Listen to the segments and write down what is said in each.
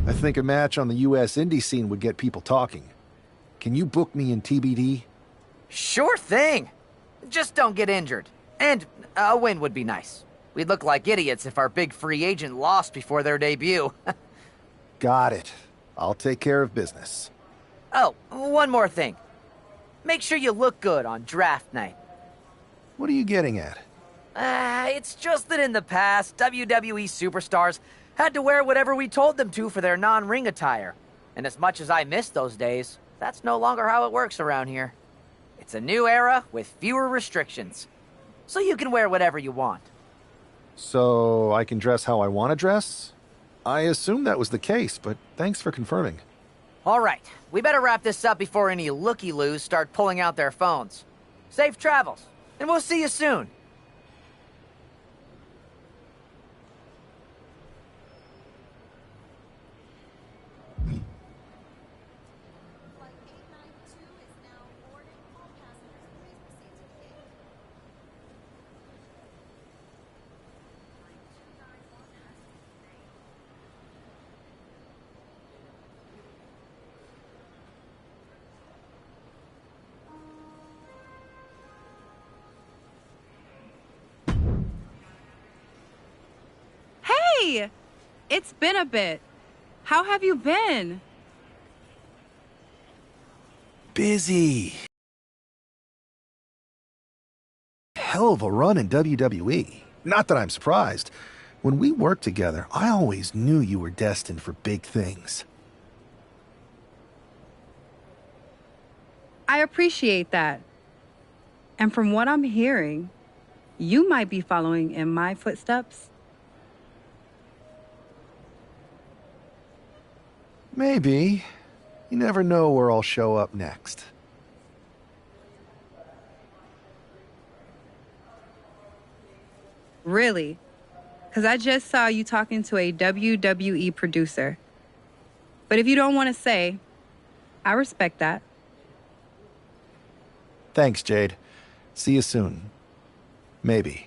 I think a match on the US indie scene would get people talking. Can you book me in TBD? Sure thing! Just don't get injured. And a win would be nice. We'd look like idiots if our big free agent lost before their debut. Got it. I'll take care of business. Oh, one more thing. Make sure you look good on draft night. What are you getting at? It's just that in the past, WWE superstars had to wear whatever we told them to for their non-ring attire. And as much as I miss those days, that's no longer how it works around here. It's a new era with fewer restrictions. So you can wear whatever you want. So I can dress how I want to dress? I assumed that was the case, but thanks for confirming. All right, we better wrap this up before any looky-loos start pulling out their phones. Safe travels, and we'll see you soon. Hey! It's been a bit. How have you been? Busy. Hell of a run in WWE. Not that I'm surprised. When we worked together, I always knew you were destined for big things. I appreciate that. And from what I'm hearing, you might be following in my footsteps. Maybe. You never know where I'll show up next. Really? Because I just saw you talking to a WWE producer. But if you don't want to say, I respect that. Thanks, Jade. See you soon. Maybe.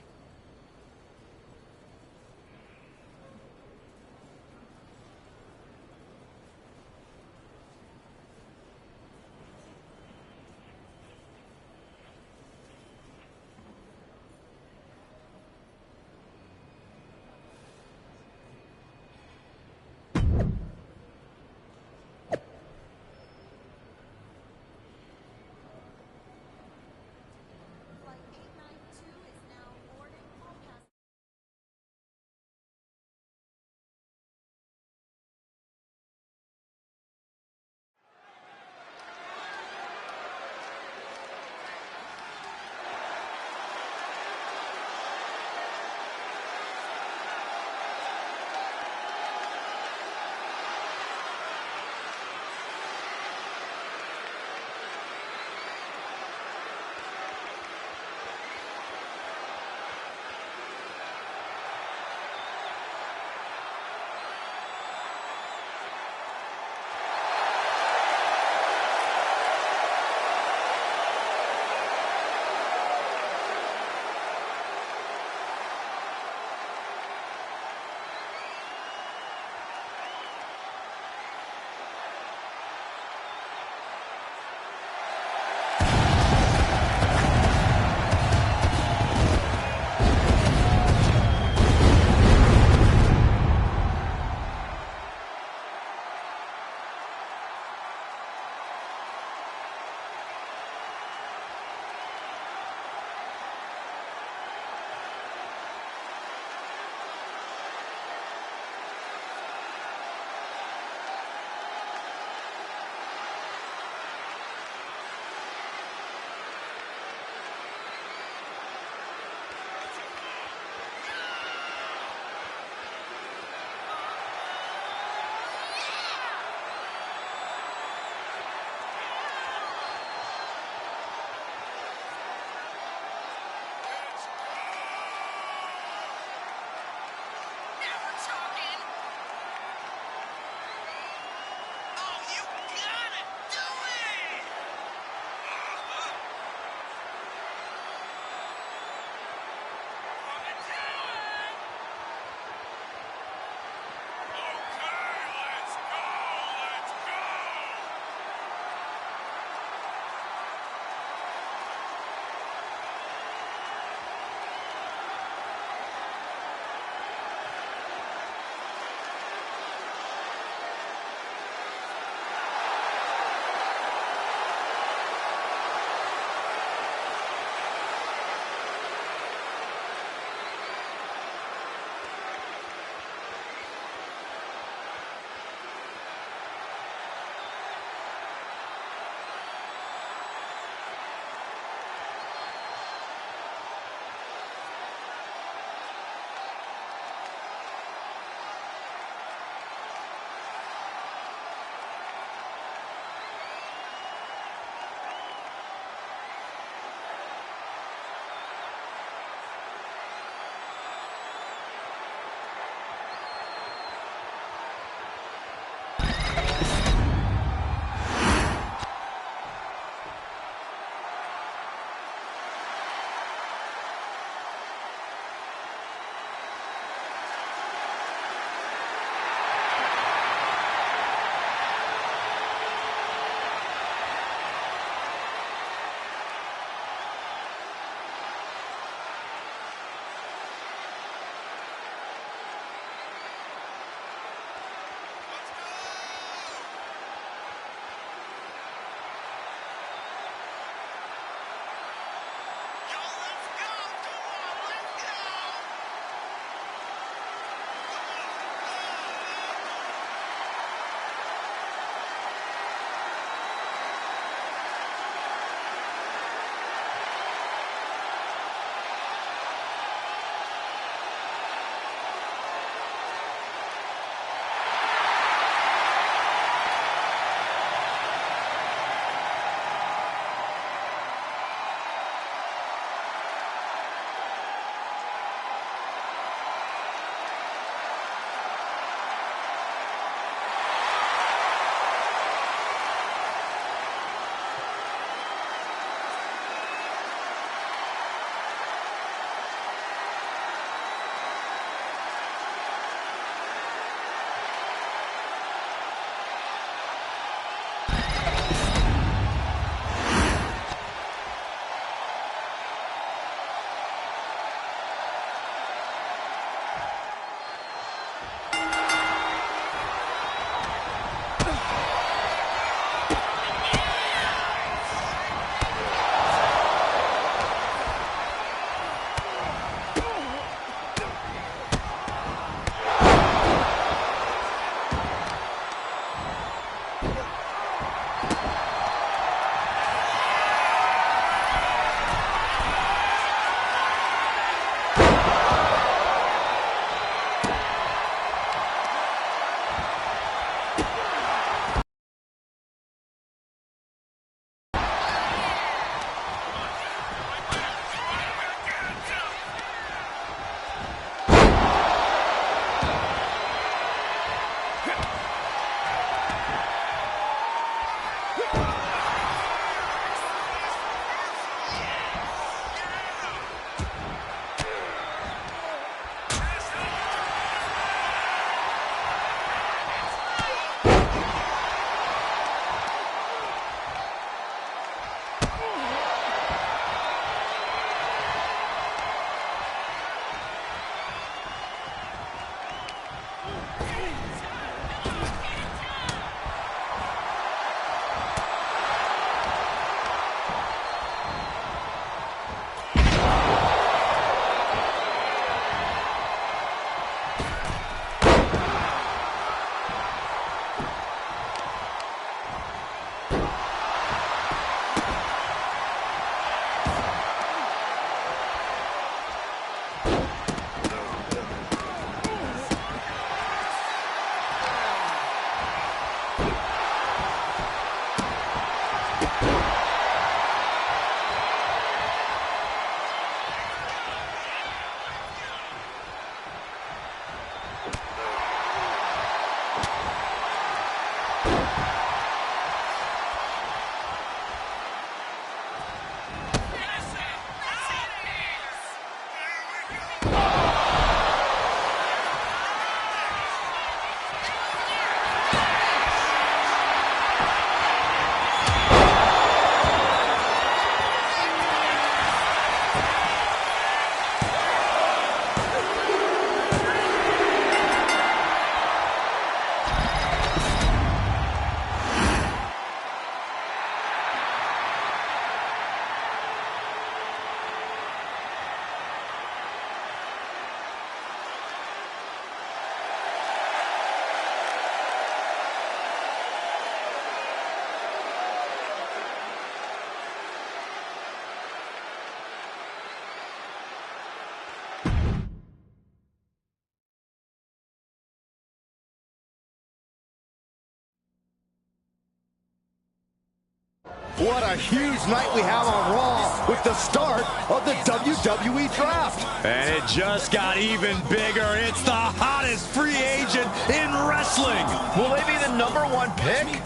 a huge night we have on Raw with the start of the WWE Draft. And it just got even bigger. It's the hottest free agent in wrestling. Will they be the #1 pick?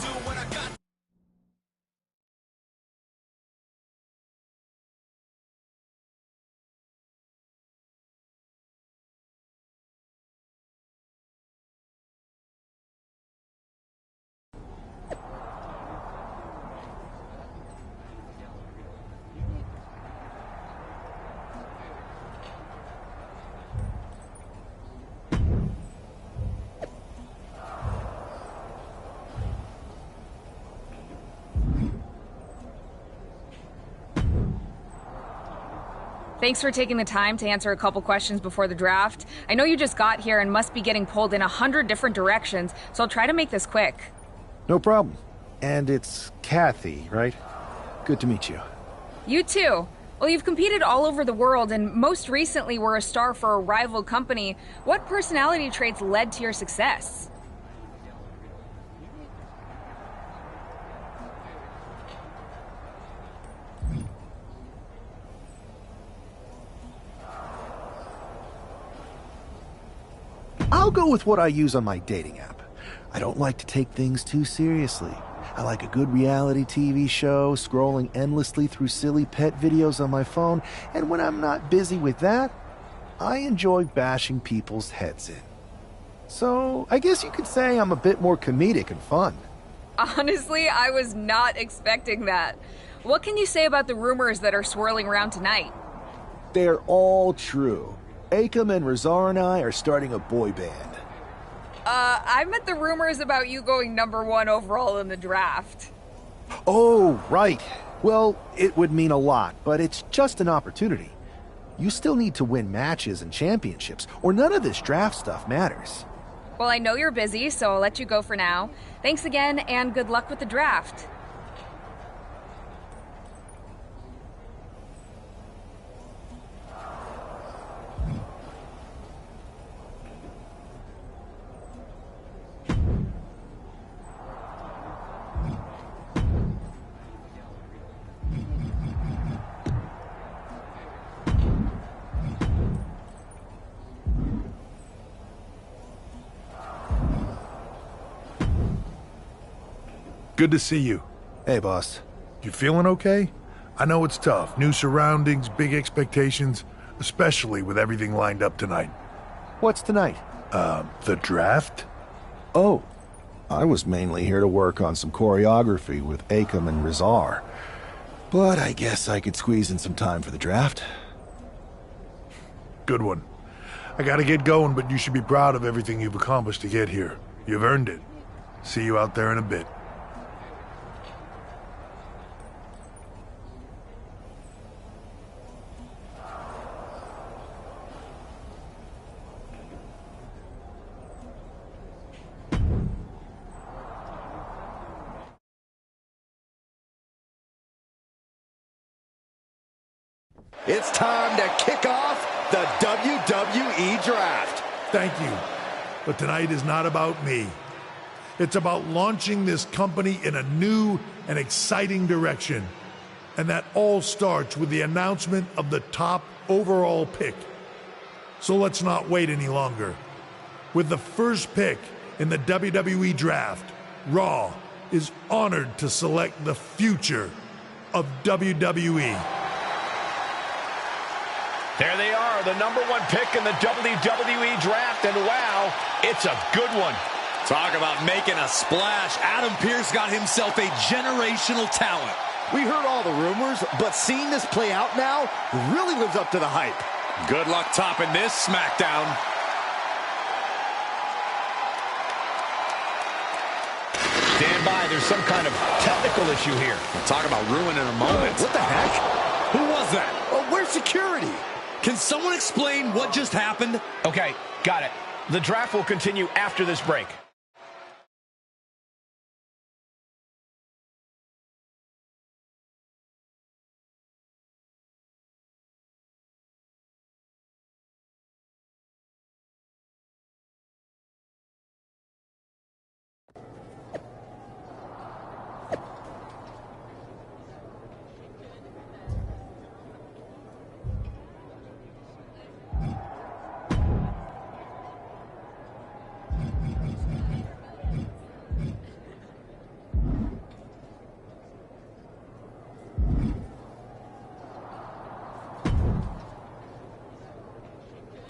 Thanks for taking the time to answer a couple questions before the draft. I know you just got here and must be getting pulled in 100 different directions, so I'll try to make this quick. No problem. And it's Kathy, right? Good to meet you. You too. Well, you've competed all over the world and most recently were a star for a rival company. What personality traits led to your success? I'll go with what I use on my dating app. I don't like to take things too seriously. I like a good reality TV show, scrolling endlessly through silly pet videos on my phone, and when I'm not busy with that, I enjoy bashing people's heads in. So, I guess you could say I'm a bit more comedic and fun. Honestly, I was not expecting that. What can you say about the rumors that are swirling around tonight? They're all true. Akam and Razar and I are starting a boy band. I meant the rumors about you going #1 overall in the draft. Oh, right. Well, it would mean a lot, but it's just an opportunity. You still need to win matches and championships, or none of this draft stuff matters. Well, I know you're busy, so I'll let you go for now. Thanks again, and good luck with the draft. Good to see you. Hey, boss. You feeling okay? I know it's tough. New surroundings, big expectations, especially with everything lined up tonight. What's tonight? The draft? Oh, I was mainly here to work on some choreography with Akam and Razar. But I guess I could squeeze in some time for the draft. Good one. I gotta get going, but you should be proud of everything you've accomplished to get here. You've earned it. See you out there in a bit. It's time to kick off the WWE Draft. Thank you. But tonight is not about me. It's about launching this company in a new and exciting direction. And that all starts with the announcement of the top overall pick. So let's not wait any longer. With the first pick in the WWE Draft, Raw is honored to select the future of WWE. There they are, the #1 pick in the WWE Draft, and wow, it's a good one. Talk about making a splash. Adam Pearce got himself a generational talent. We heard all the rumors, but seeing this play out now really lives up to the hype. Good luck topping this SmackDown. Stand by, there's some kind of technical issue here. Talk about ruining a moment. What the heck? Who was that? Oh, where's security? Can someone explain what just happened? Okay, got it. The draft will continue after this break.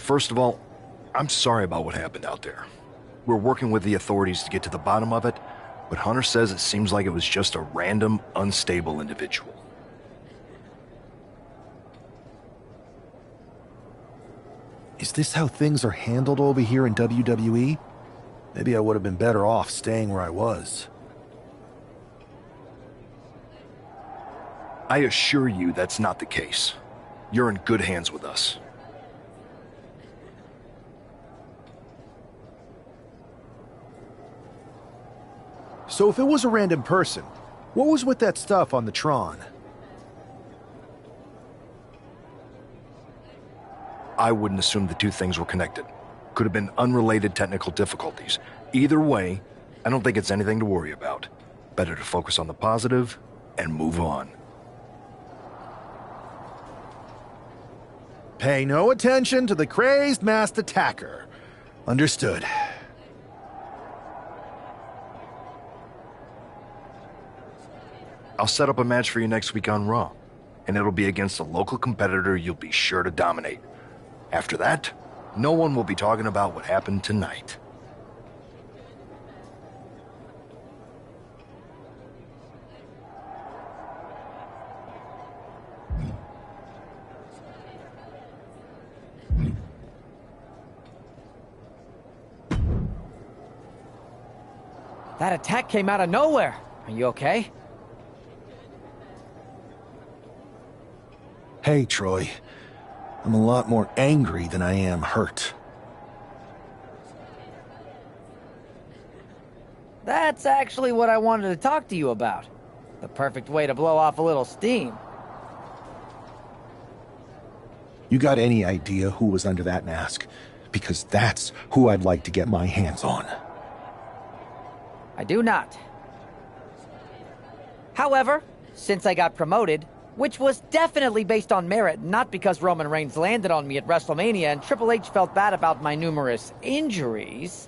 First of all, I'm sorry about what happened out there. We're working with the authorities to get to the bottom of it, but Hunter says it seems like it was just a random, unstable individual. Is this how things are handled over here in WWE? Maybe I would have been better off staying where I was. I assure you that's not the case. You're in good hands with us. So if it was a random person, what was with that stuff on the Tron? I wouldn't assume the two things were connected. Could have been unrelated technical difficulties. Either way, I don't think it's anything to worry about. Better to focus on the positive and move on. Pay no attention to the crazed masked attacker. Understood. I'll set up a match for you next week on Raw, and it'll be against a local competitor you'll be sure to dominate. After that, no one will be talking about what happened tonight. That attack came out of nowhere. Are you okay? Hey, Troy. I'm a lot more angry than I am hurt. That's actually what I wanted to talk to you about. The perfect way to blow off a little steam. You got any idea who was under that mask? Because that's who I'd like to get my hands on. I do not. However, since I got promoted, which was definitely based on merit, not because Roman Reigns landed on me at WrestleMania and Triple H felt bad about my numerous injuries,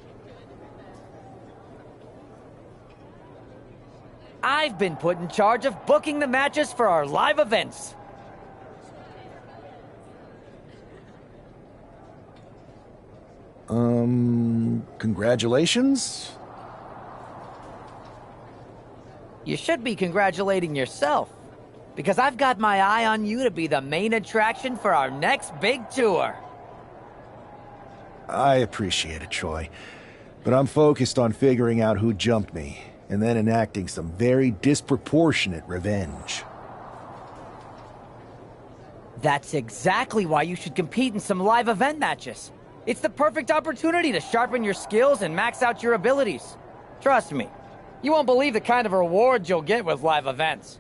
I've been put in charge of booking the matches for our live events. Congratulations? You should be congratulating yourself, because I've got my eye on you to be the main attraction for our next big tour. I appreciate it, Troy. But I'm focused on figuring out who jumped me, and then enacting some very disproportionate revenge. That's exactly why you should compete in some live event matches. It's the perfect opportunity to sharpen your skills and max out your abilities. Trust me, you won't believe the kind of rewards you'll get with live events.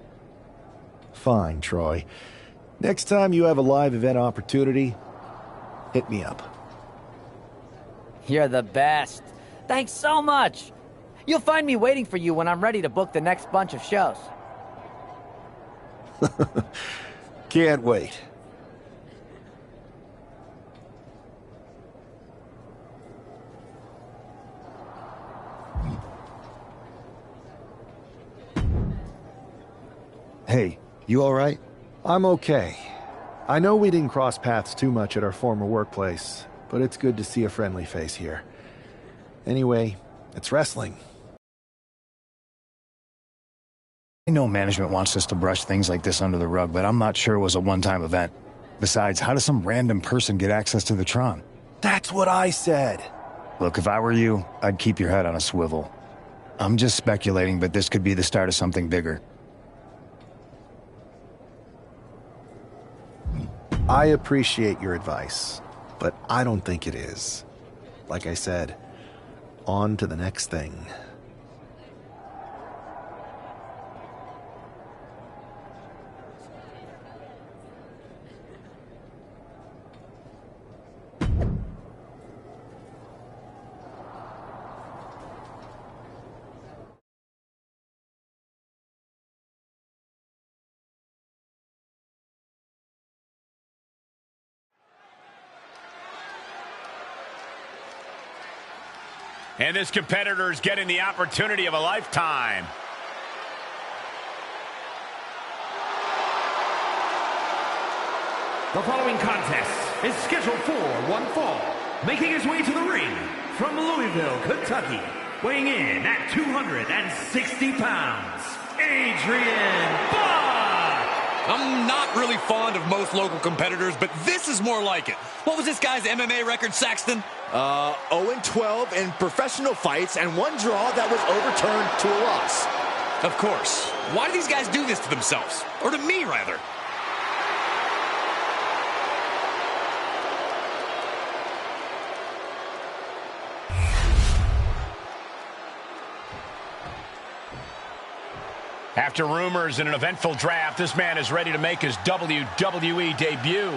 Fine, Troy. Next time you have a live event opportunity, hit me up. You're the best. Thanks so much. You'll find me waiting for you when I'm ready to book the next bunch of shows. Can't wait. Hey, you all right? I'm okay. I know we didn't cross paths too much at our former workplace, but it's good to see a friendly face here. Anyway, it's wrestling. I know management wants us to brush things like this under the rug, but I'm not sure it was a one-time event. Besides, how does some random person get access to the Tron? That's what I said. Look, if I were you, I'd keep your head on a swivel. I'm just speculating, but this could be the start of something bigger. I appreciate your advice, but I don't think it is. Like I said, on to the next thing. And this competitor is getting the opportunity of a lifetime. The following contest is scheduled for one fall. Making his way to the ring from Louisville, Kentucky, weighing in at 260 pounds, Adrian Buck! I'm not really fond of most local competitors, but this is more like it. What was this guy's MMA record, Saxton? 0-12 in professional fights and one draw that was overturned to a loss. Of course. Why do these guys do this to themselves? Or to me, rather? After rumors and an eventful draft, this man is ready to make his WWE debut.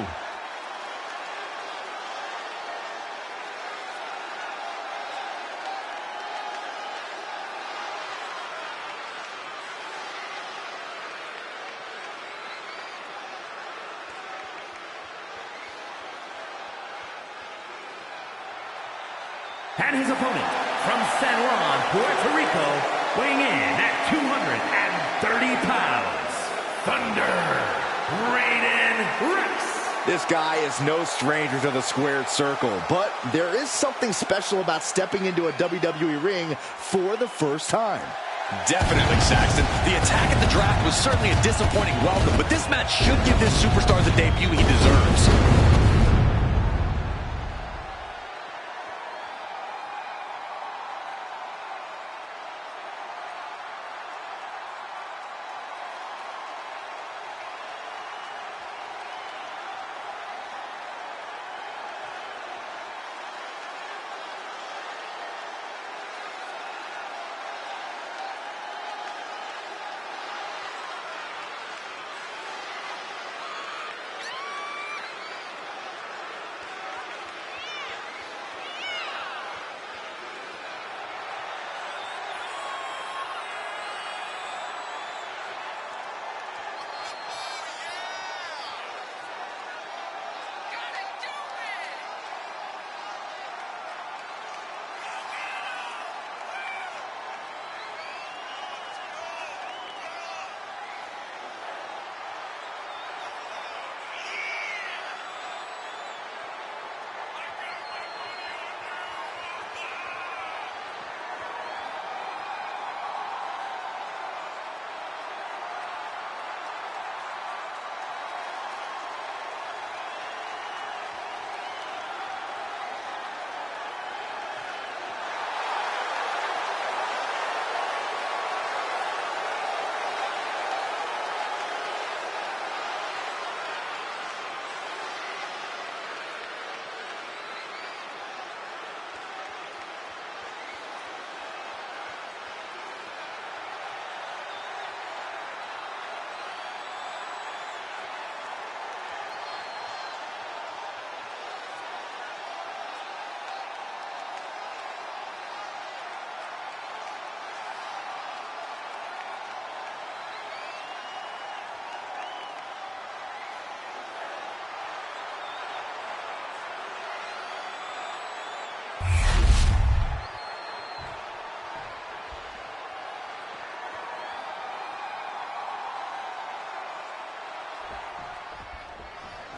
And his opponent from San Juan, Puerto Rico, weighing in at 230 pounds, Thunder, Raiden Reids. This guy is no stranger to the squared circle, but there is something special about stepping into a WWE ring for the first time. Definitely, Saxton. The attack at the draft was certainly a disappointing welcome, but this match should give this superstar the debut he deserves.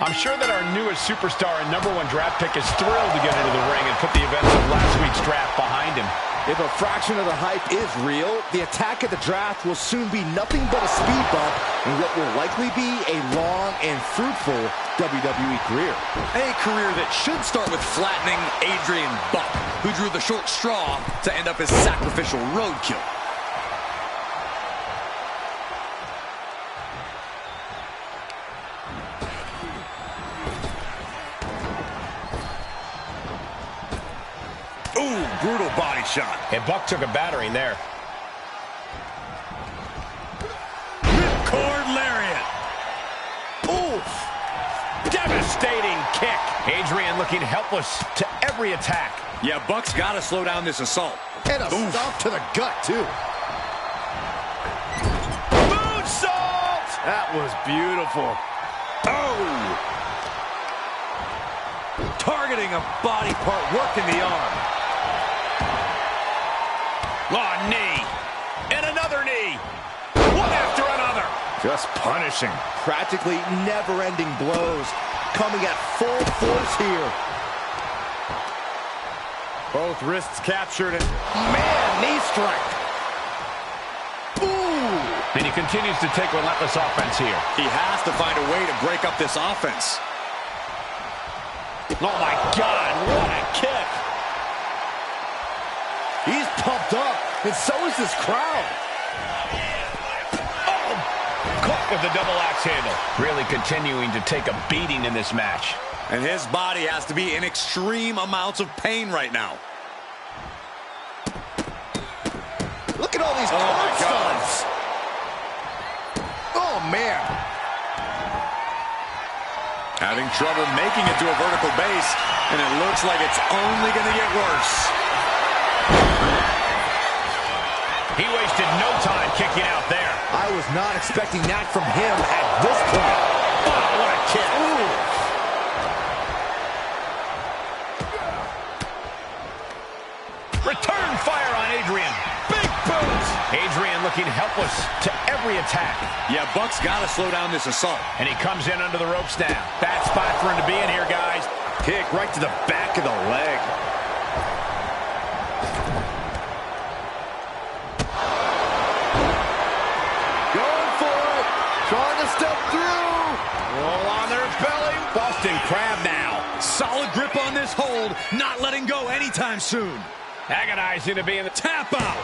I'm sure that our newest superstar and #1 draft pick is thrilled to get into the ring and put the events of last week's draft behind him. If a fraction of the hype is real, the attack at the draft will soon be nothing but a speed bump in what will likely be a long and fruitful WWE career. A career that should start with flattening Adrian Buck, who drew the short straw to end up as sacrificial roadkill. Ooh, brutal body shot. And Buck took a battering there. Ripcord lariat. Oof. Devastating kick. Adrian looking helpless to every attack. Yeah, Buck's got to slow down this assault. And a stomp to the gut, too. Moonsault! That was beautiful. Oh! Targeting a body part, working the arm. Oh, knee. And another knee. One after another. Just punishing. Practically never-ending blows. coming at full force here. Both wrists captured and, man, knee strike. Ooh! And he continues to take relentless offense here. He has to find a way to break up this offense. Oh my God, what a kick. He's pumped up, and so is this crowd. Oh, caught with the double axe handle. Really continuing to take a beating in this match. And his body has to be in extreme amounts of pain right now. Look at all these curb stomps. Oh, man. Having trouble making it to a vertical base, and it looks like it's only going to get worse. He wasted no time kicking out there. I was not expecting that from him at this point. Oh, what a kick. Ooh. Return fire on Adrian. Big boots. Adrian looking helpless to every attack. Yeah, Buck's got to slow down this assault. And he comes in under the ropes now. Bad spot for him to be in here, guys. Kick right to the back of the leg. Going for it. Trying to step through. Roll on their belly. Boston Crab now. Solid grip on this hold. Not letting go anytime soon. Agonizing to be in the tap out.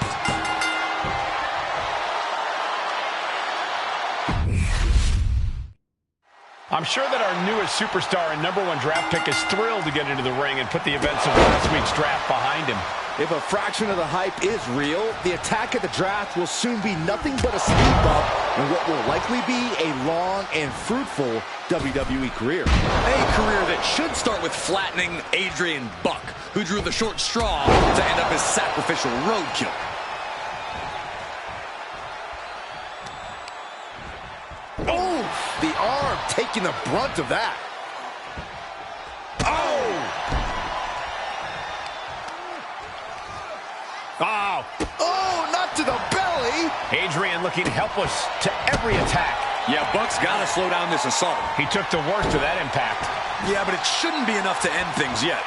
I'm sure that our newest superstar and #1 draft pick is thrilled to get into the ring and put the events of last week's draft behind him. If a fraction of the hype is real, the attack at the draft will soon be nothing but a speed bump in what will likely be a long and fruitful WWE career. A career that should start with flattening Adrian Buck, who drew the short straw to end up his sacrificial roadkill. Oh, the arm taking the brunt of that. Oh! Oh! Oh, not to the belly! Adrian looking helpless to every attack. Yeah, Buck's got to slow down this assault. He took the worst of that impact. Yeah, but it shouldn't be enough to end things yet.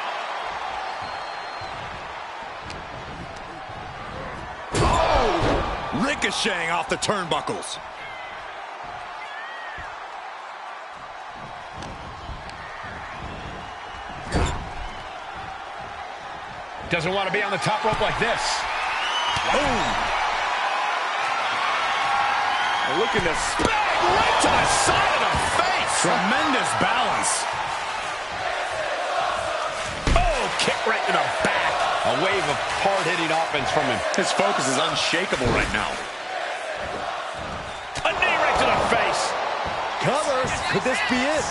Oh! Ricocheting off the turnbuckles. Doesn't want to be on the top rope like this. Boom! Looking to spin right to the side of the face. Tremendous balance. Oh, kick right to the back. A wave of hard-hitting offense from him. His focus is unshakable right now. A knee right to the face. Cover. Could this be it?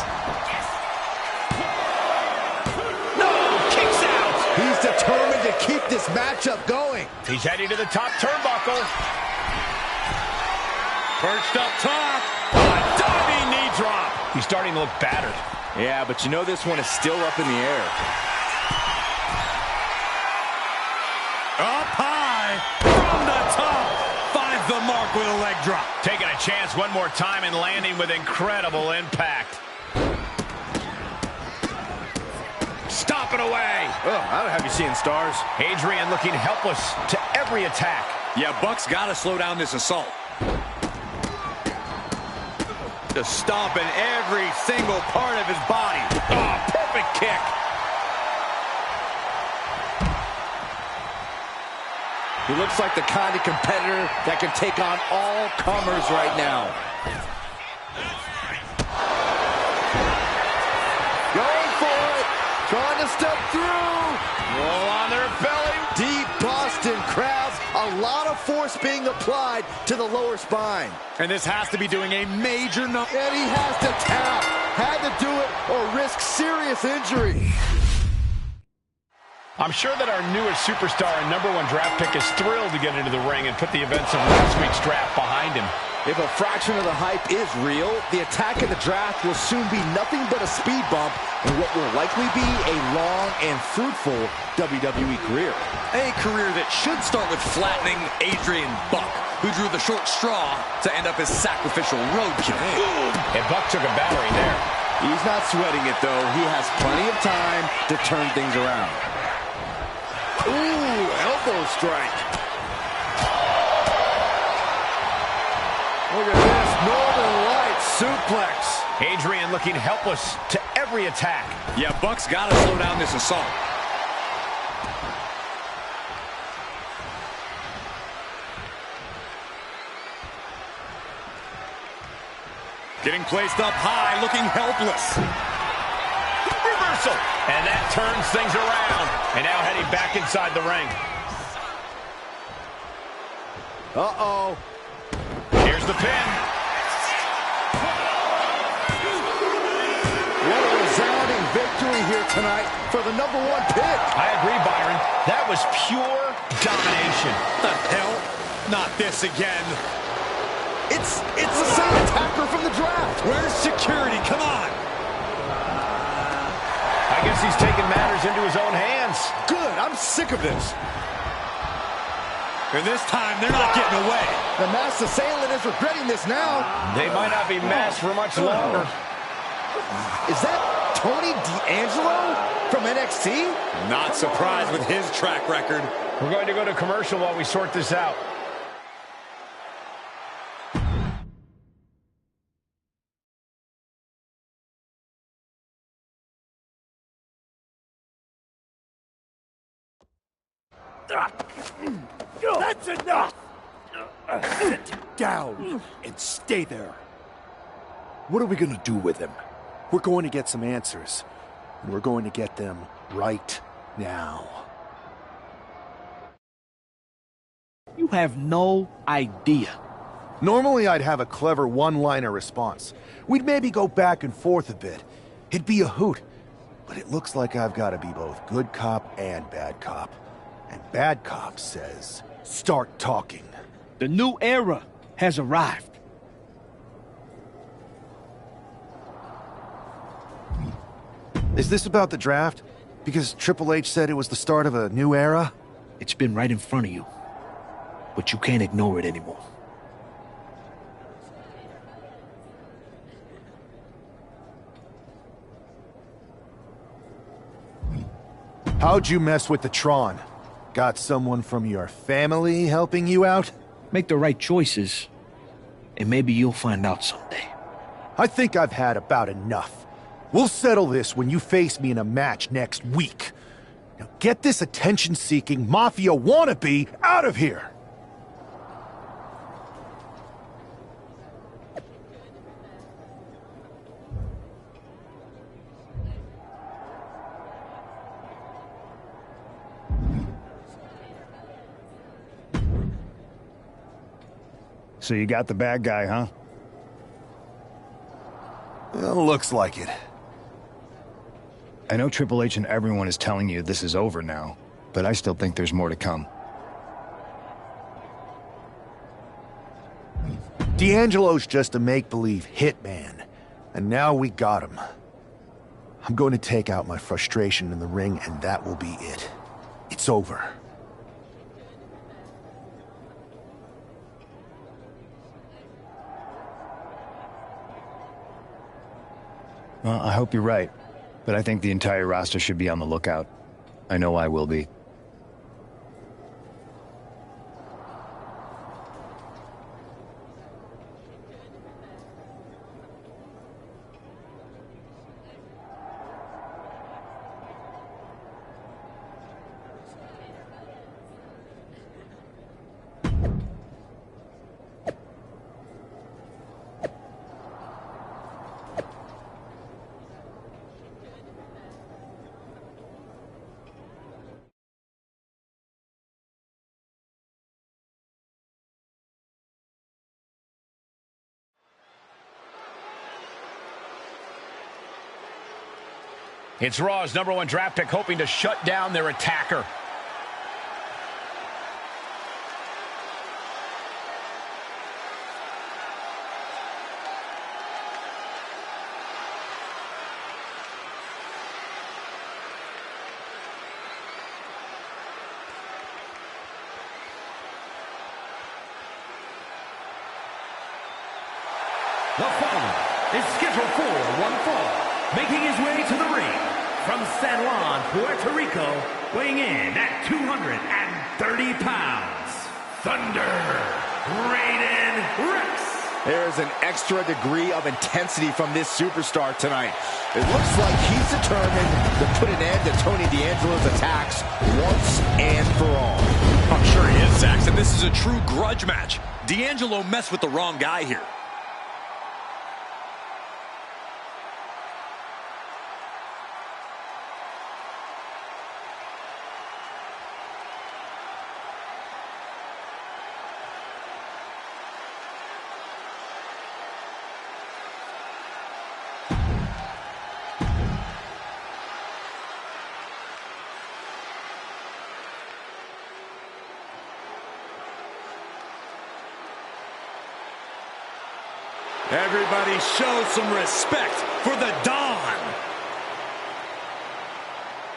He's determined to keep this matchup going. He's heading to the top turnbuckle. Perched up top. A diving knee drop. He's starting to look battered. Yeah, but you know this one is still up in the air. Up high. From the top. Finds the mark with a leg drop. Taking a chance one more time and landing with incredible impact. Stop it away. Oh, I don't have you seeing stars. Adrian looking helpless to every attack. Yeah, Buck's got to slow down this assault. Just stomping every single part of his body. Oh, perfect kick. He looks like the kind of competitor that can take on all comers right now. Going for it. Trying to step through. Roll on their belly. Deep Boston crabs. A lot of force being applied to the lower spine. And this has to be doing a major number. And he has to tap. Had to do it or risk serious injury. I'm sure that our newest superstar and #1 draft pick is thrilled to get into the ring and put the events of last week's draft behind him. If a fraction of the hype is real, the attack at the draft will soon be nothing but a speed bump in what will likely be a long and fruitful WWE career. A career that should start with flattening Adrian Buck, who drew the short straw to end up his sacrificial roadkill. And Buck took a battering there. He's He's not sweating it, though. He has plenty of time to turn things around. Ooh, elbow strike. Look at this, Northern Lights suplex. Adrian looking helpless to every attack. Yeah, Buck's got to slow down this assault. Getting placed up high, looking helpless. Reversal. And that turns things around. And now heading back inside the ring. Uh-oh. Here's the pin. What a resounding victory here tonight for the #1 pick. I agree, Byron. That was pure domination. The hell? Not this again. It's the same attacker from the draft. Where's security? Come on. I guess he's taking matters into his own hands. Good. I'm sick of this. And this time, they're not getting away. The masked assailant is regretting this now. They might not be masked for much longer. Is that Tony D'Angelo from NXT? Not surprised with his track record. We're going to go to commercial while we sort this out. That's enough! Sit down and stay there. What are we going to do with him? We're going to get some answers, and we're going to get them right now. You have no idea. Normally, I'd have a clever one-liner response. We'd maybe go back and forth a bit. It'd be a hoot. But it looks like I've got to be both good cop and bad cop. And bad cop says, start talking. The new era has arrived. Is this about the draft? Because Triple H said it was the start of a new era? It's been right in front of you. But you can't ignore it anymore. How'd you mess with the Tron? Got someone from your family helping you out? Make the right choices, and maybe you'll find out someday. I think I've had about enough. We'll settle this when you face me in a match next week. Now get this attention-seeking mafia wannabe out of here! So you got the bad guy, huh? Well, looks like it. I know Triple H and everyone is telling you this is over now, but I still think there's more to come. D'Angelo's just a make-believe hitman, and now we got him. I'm going to take out my frustration in the ring, and that will be it. It's over. Well, I hope you're right, but I think the entire roster should be on the lookout. I know I will be. It's Raw's #1 draft pick hoping to shut down their attacker. The following is scheduled for one fall. making his way to the ring from San Juan, Puerto Rico, weighing in at 230 pounds, Thunder, Raiden Reids. There's an extra degree of intensity from this superstar tonight. It looks like he's determined to put an end to Tony D'Angelo's attacks once and for all. I'm sure he is, Saxon. This is a true grudge match. D'Angelo messed with the wrong guy here. Everybody show some respect for the Don.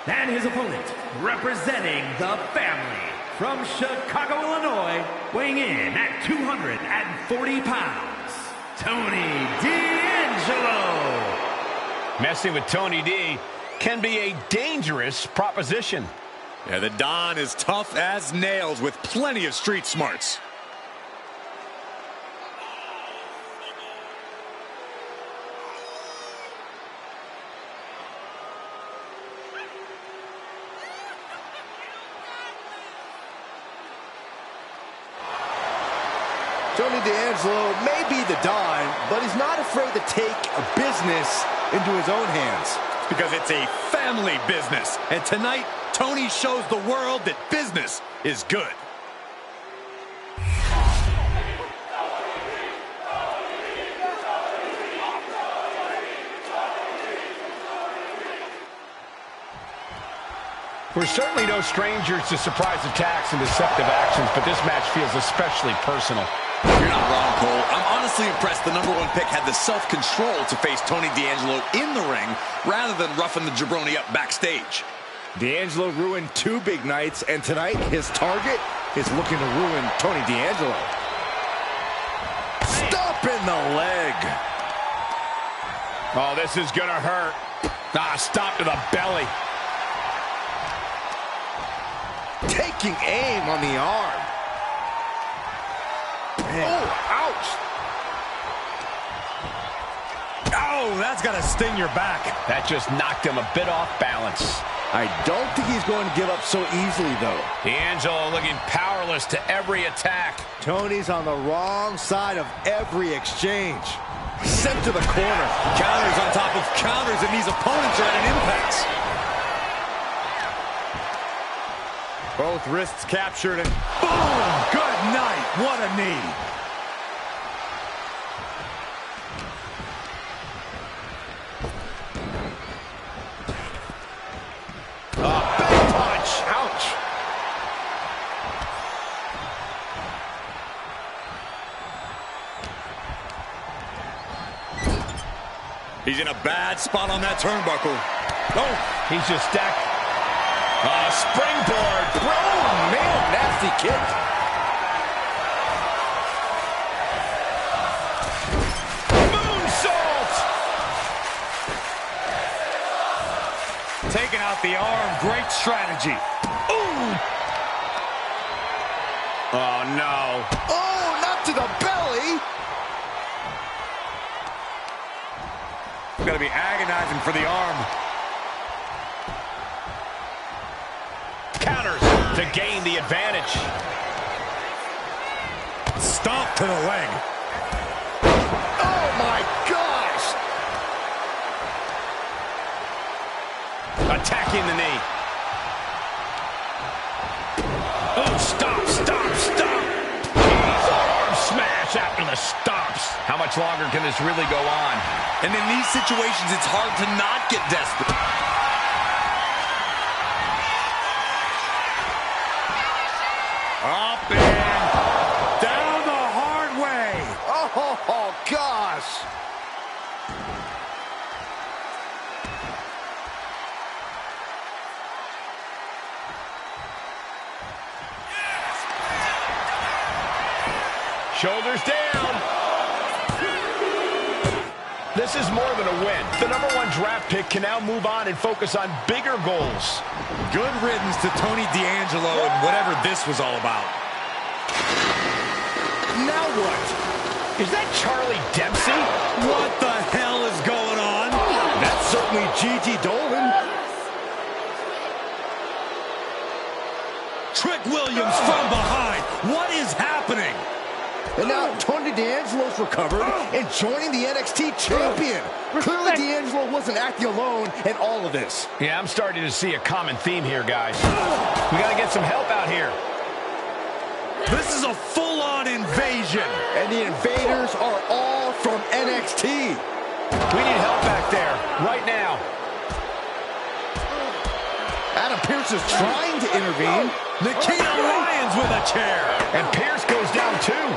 And his opponent, representing the family, from Chicago, Illinois, weighing in at 240 pounds, Tony D'Angelo. Messing with Tony D can be a dangerous proposition. Yeah, the Don is tough as nails with plenty of street smarts. Tony D'Angelo may be the Don, but he's not afraid to take a business into his own hands. Because it's a family business. And tonight, Tony shows the world that business is good. We're certainly no strangers to surprise attacks and deceptive actions, but this match feels especially personal. You're not wrong, Cole. I'm honestly impressed the #1 pick had the self-control to face Tony D'Angelo in the ring rather than roughing the jabroni up backstage. D'Angelo ruined 2 big nights, and tonight his target is looking to ruin Tony D'Angelo. Stop in the leg. Oh, this is gonna hurt. Stop to the belly. Taking aim on the arm. Oh, ouch. Oh, that's got to sting your back. That just knocked him a bit off balance. I don't think he's going to give up so easily, though. D'Angelo looking powerless to every attack. Tony's on the wrong side of every exchange. Sent to the corner. Counters on top of counters, and these opponents are at an impasse. Both wrists captured and boom! Good night. What a knee. Big punch. Ouch. He's in a bad spot on that turnbuckle. Oh, he's just stacked. Springboard. Oh, man, nasty kick. Moonsault. Taking out the arm. Great strategy. Ooh. Oh, no. Oh, not to the belly. Got to be agonizing for the arm. Counters to gain the advantage. Stomp to the leg. Oh, my gosh. Attacking the knee. Oh, stop, stop, stop. Jeez, arm smash after the stops. How much longer can this really go on? And in these situations, it's hard to not get desperate. Up and down the hard way. Oh, gosh. Shoulders down. This is more than a win. The #1 draft pick can now move on and focus on bigger goals. Good riddance to Tony D'Angelo and whatever this was all about. Now what? Is that Charlie Dempsey? What the hell is going on? That's certainly Gigi Dolan. Trick Williams from behind. What is happening? And now Tony D'Angelo's recovered and joining the NXT champion. Clearly D'Angelo wasn't acting alone in all of this. Yeah, I'm starting to see a common theme here, guys. We got to get some help out here. This is a full-on invasion. And the invaders are all from NXT. We need help back there, right now. Adam Pearce is trying to intervene. Nikita Lyons with a chair. And Pearce goes down too.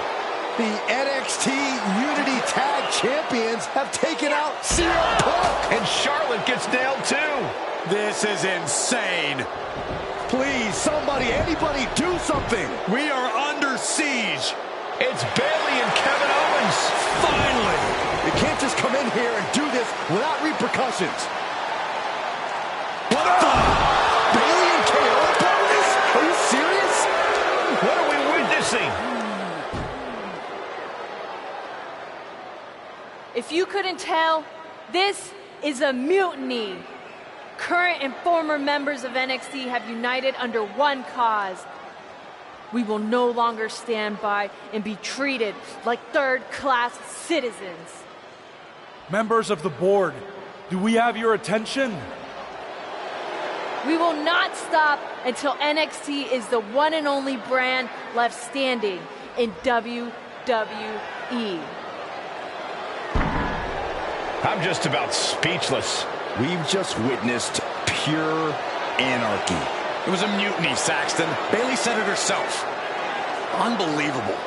The NXT Unity Tag Champions have taken out CM Punk. And Charlotte gets nailed too. This is insane. Please, somebody, anybody, do something. We are under siege. It's Bayley and Kevin Owens. Finally. You can't just come in here and do this without repercussions. What the? Bayley and KO part of this? Are you serious? What are we witnessing? If you couldn't tell, this is a mutiny. Current and former members of NXT have united under one cause. We will no longer stand by and be treated like third-class citizens. Members of the board, do we have your attention? We will not stop until NXT is the one and only brand left standing in WWE. I'm just about speechless. We've just witnessed pure anarchy. It was a mutiny, Saxton. Bayley said it herself. Unbelievable.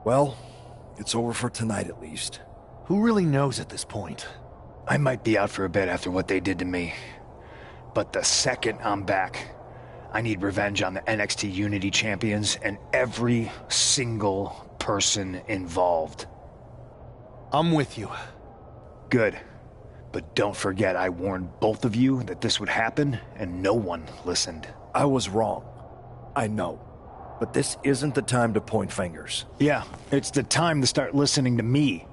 Well, it's over for tonight at least. Who really knows at this point? I might be out for a bit after what they did to me. But the second I'm back, I need revenge on the NXT Unity champions and every single person involved. I'm with you. Good. But don't forget I warned both of you that this would happen, and no one listened. I was wrong. I know. But this isn't the time to point fingers. Yeah, it's the time to start listening to me.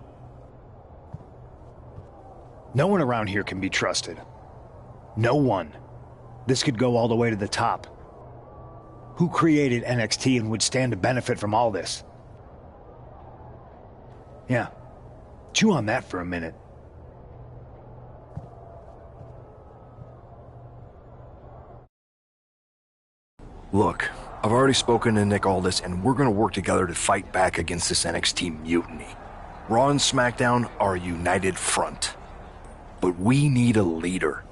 No one around here can be trusted. No one. This could go all the way to the top. Who created NXT and would stand to benefit from all this? Yeah. Chew on that for a minute. Look, I've already spoken to Nick Aldis, and we're gonna work together to fight back against this NXT mutiny. Raw and SmackDown are a united front. But we need a leader.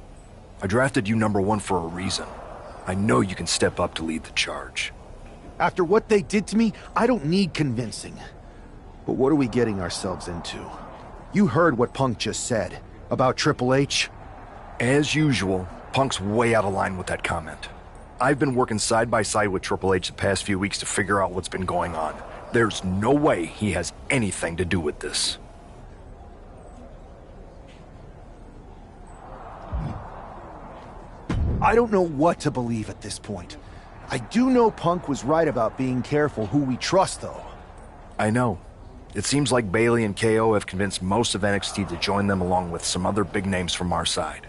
I drafted you #1 for a reason. I know you can step up to lead the charge. After what they did to me, I don't need convincing. But what are we getting ourselves into? You heard what Punk just said about Triple H. As usual, Punk's way out of line with that comment. I've been working side by side with Triple H the past few weeks to figure out what's been going on. There's no way he has anything to do with this. I don't know what to believe at this point. I do know Punk was right about being careful who we trust, though. I know. It seems like Bayley and KO have convinced most of NXT to join them along with some other big names from our side.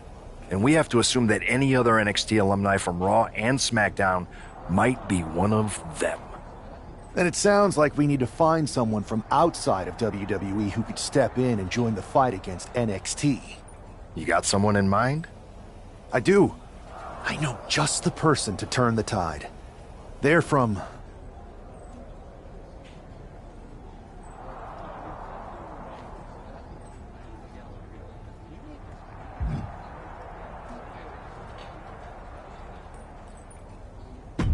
And we have to assume that any other NXT alumni from Raw and SmackDown might be one of them. Then it sounds like we need to find someone from outside of WWE who could step in and join the fight against NXT. You got someone in mind? I do. I know just the person to turn the tide. They're from...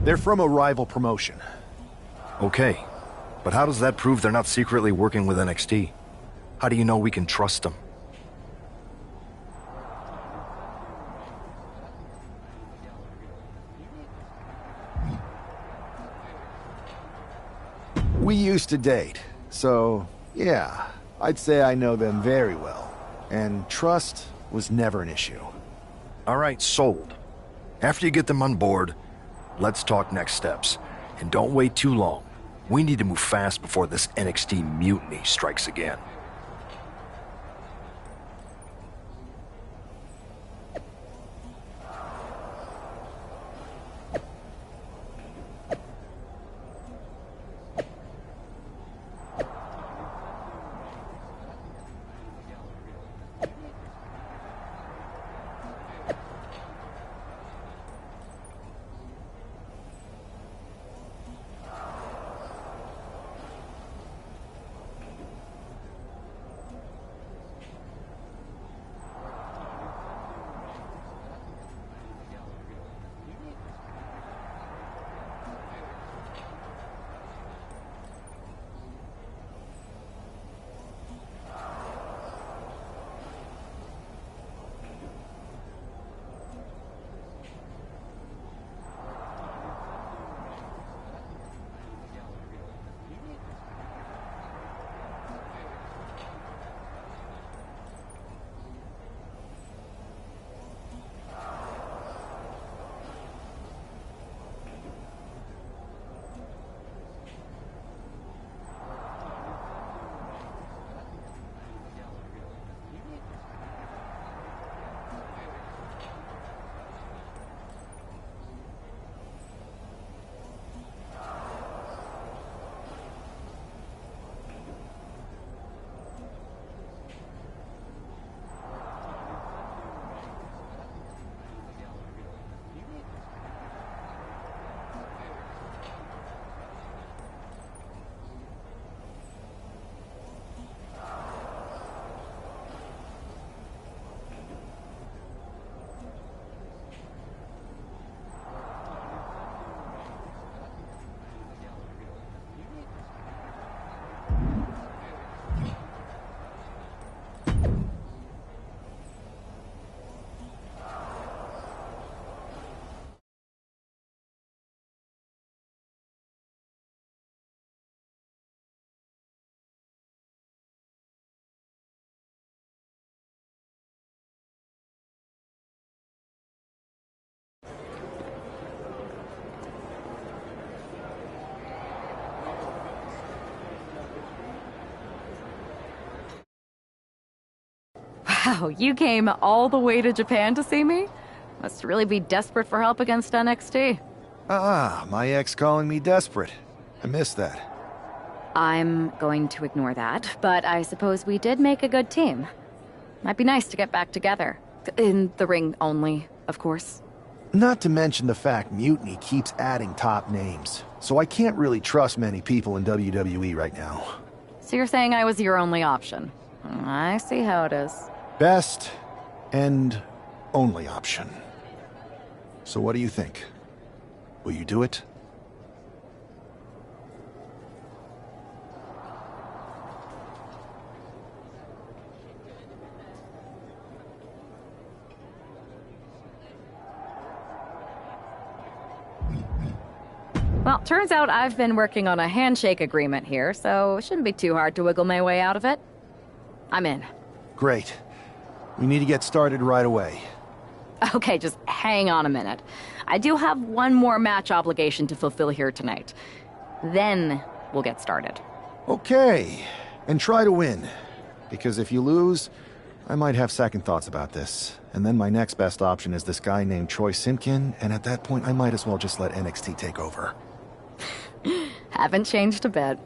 They're from a rival promotion. Okay, but how does that prove they're not secretly working with NXT? How do you know we can trust him? We used to date, so yeah, I'd say I know them very well. And trust was never an issue. All right, sold. After you get them on board, let's talk next steps. And don't wait too long. We need to move fast before this NXT mutiny strikes again. Wow, you came all the way to Japan to see me? Must really be desperate for help against NXT. Ah, my ex calling me desperate. I missed that. I'm going to ignore that, but I suppose we did make a good team. Might be nice to get back together. In the ring only, of course. Not to mention the fact Mutiny keeps adding top names, so I can't really trust many people in WWE right now. So you're saying I was your only option? I see how it is. Best and only option. So what do you think? Will you do it? Well, turns out I've been working on a handshake agreement here, so it shouldn't be too hard to wiggle my way out of it. I'm in. Great. We need to get started right away. Okay, just hang on a minute. I do have one more match obligation to fulfill here tonight. Then we'll get started. Okay, and try to win. Because if you lose, I might have second thoughts about this. And then my next best option is this guy named Troy Simpkin, and at that point I might as well just let NXT take over. Haven't changed a bit.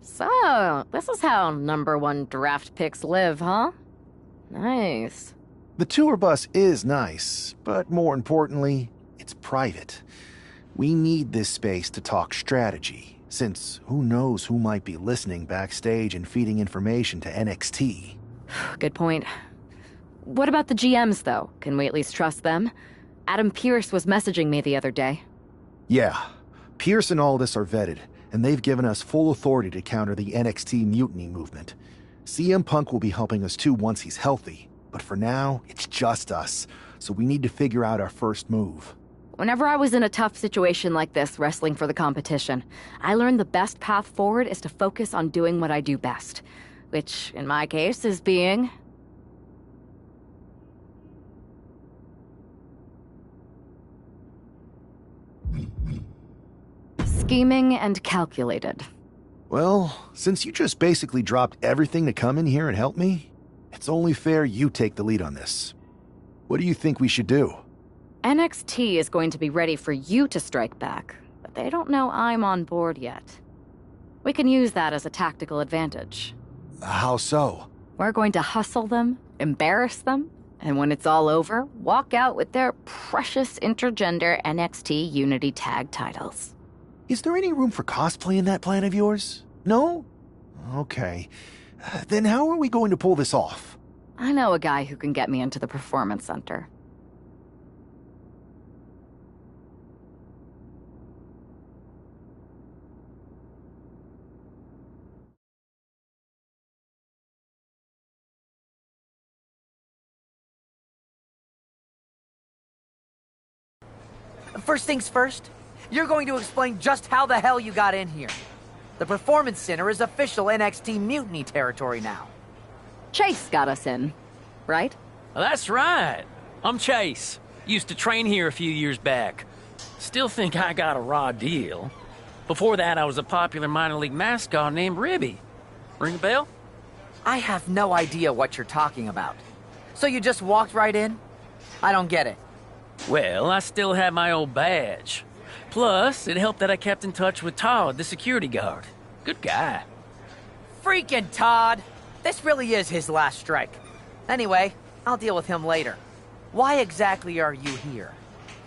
So, this is how #1 draft picks live, huh? Nice. The tour bus is nice, but more importantly, it's private. We need this space to talk strategy, since who knows who might be listening backstage and feeding information to NXT. Good point. What about the GMs, though? Can we at least trust them? Adam Pearce was messaging me the other day. Yeah, Pierce and Aldis are vetted, and they've given us full authority to counter the NXT mutiny movement. CM Punk will be helping us too once he's healthy, but for now, it's just us, so we need to figure out our first move. Whenever I was in a tough situation like this, wrestling for the competition, I learned the best path forward is to focus on doing what I do best, which, in my case, is being... scheming and calculated. Well, since you just basically dropped everything to come in here and help me, it's only fair you take the lead on this. What do you think we should do? NXT is going to be ready for you to strike back, but they don't know I'm on board yet. We can use that as a tactical advantage. How so? We're going to hustle them, embarrass them, and when it's all over, walk out with their precious intergender NXT Unity Tag titles. Is there any room for cosplay in that plan of yours? No? Okay. Then how are we going to pull this off? I know a guy who can get me into the Performance Center. First things first, you're going to explain just how the hell you got in here. The Performance Center is official NXT mutiny territory now. Chase got us in, right? That's right. I'm Chase. Used to train here a few years back. Still think I got a raw deal. Before that, I was a popular minor league mascot named Ribby. Ring a bell? I have no idea what you're talking about. So you just walked right in? I don't get it. Well, I still had my old badge. Plus, it helped that I kept in touch with Todd, the security guard. Good guy. Freaking Todd! This really is his last strike. Anyway, I'll deal with him later. Why exactly are you here?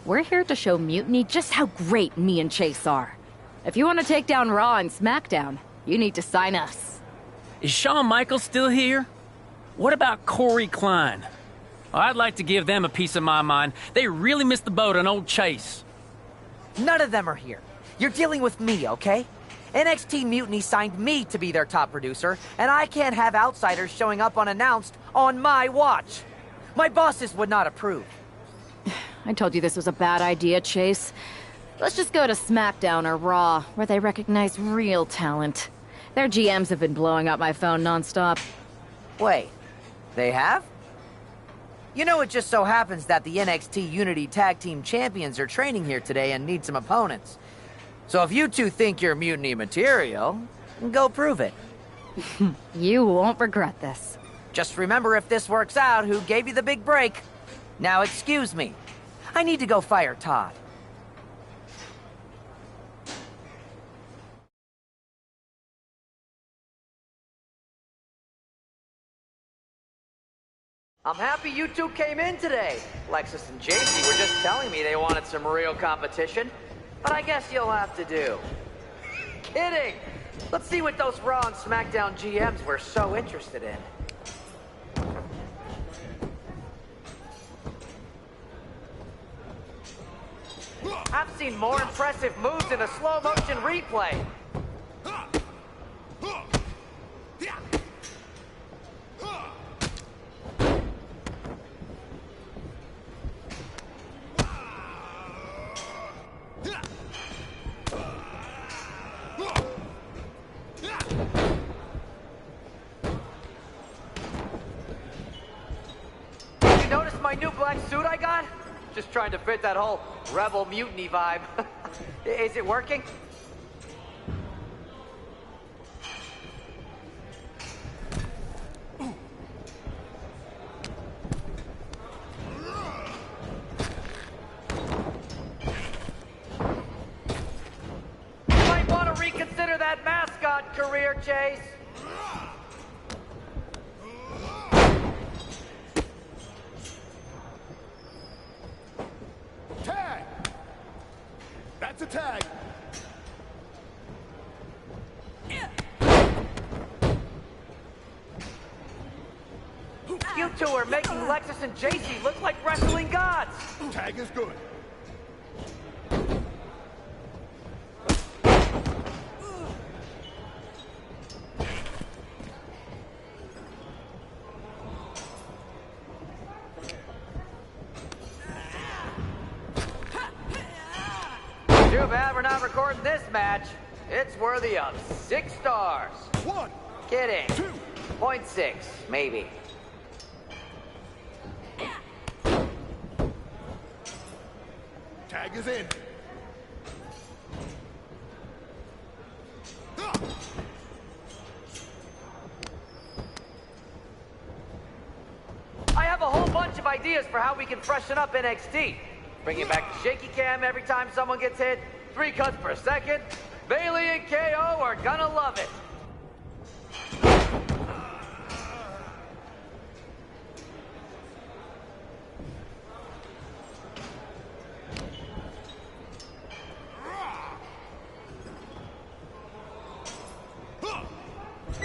We're here to show Mutiny just how great me and Chase are. If you want to take down Raw and SmackDown, you need to sign us. Is Shawn Michaels still here? What about Corey Klein? Oh, I'd like to give them a piece of my mind. They really missed the boat on old Chase. None of them are here. You're dealing with me, okay? NXT Mutiny signed me to be their top producer, and I can't have outsiders showing up unannounced on my watch. My bosses would not approve. I told you this was a bad idea, Chase. Let's just go to SmackDown or Raw, where they recognize real talent. Their GMs have been blowing up my phone nonstop. Wait, they have? You know, it just so happens that the NXT Unity Tag Team Champions are training here today and need some opponents. So if you two think you're Mutiny material, go prove it. You won't regret this. Just remember, if this works out, who gave you the big break. Now excuse me. I need to go fire Todd. I'm happy you two came in today. Lexus and JC were just telling me they wanted some real competition, but I guess you'll have to do. Kidding! Let's see what those Raw and SmackDown GMs were so interested in. I've seen more impressive moves in a slow-motion replay. You notice my new black suit I got? Just trying to fit that whole rebel mutiny vibe. Is it working? Might want to reconsider that mascot career, Chase. Tag! That's a tag. You two are making Lexus and JC look like wrestling gods. Tag is good. Too bad we're not recording this match. It's worthy of 6 stars. 1. Kidding. 2. 0.6, maybe. Tag is in. I have a whole bunch of ideas for how we can freshen up NXT. Bringing back the shaky cam every time someone gets hit, 3 cuts per second. Bailey and KO are gonna love it.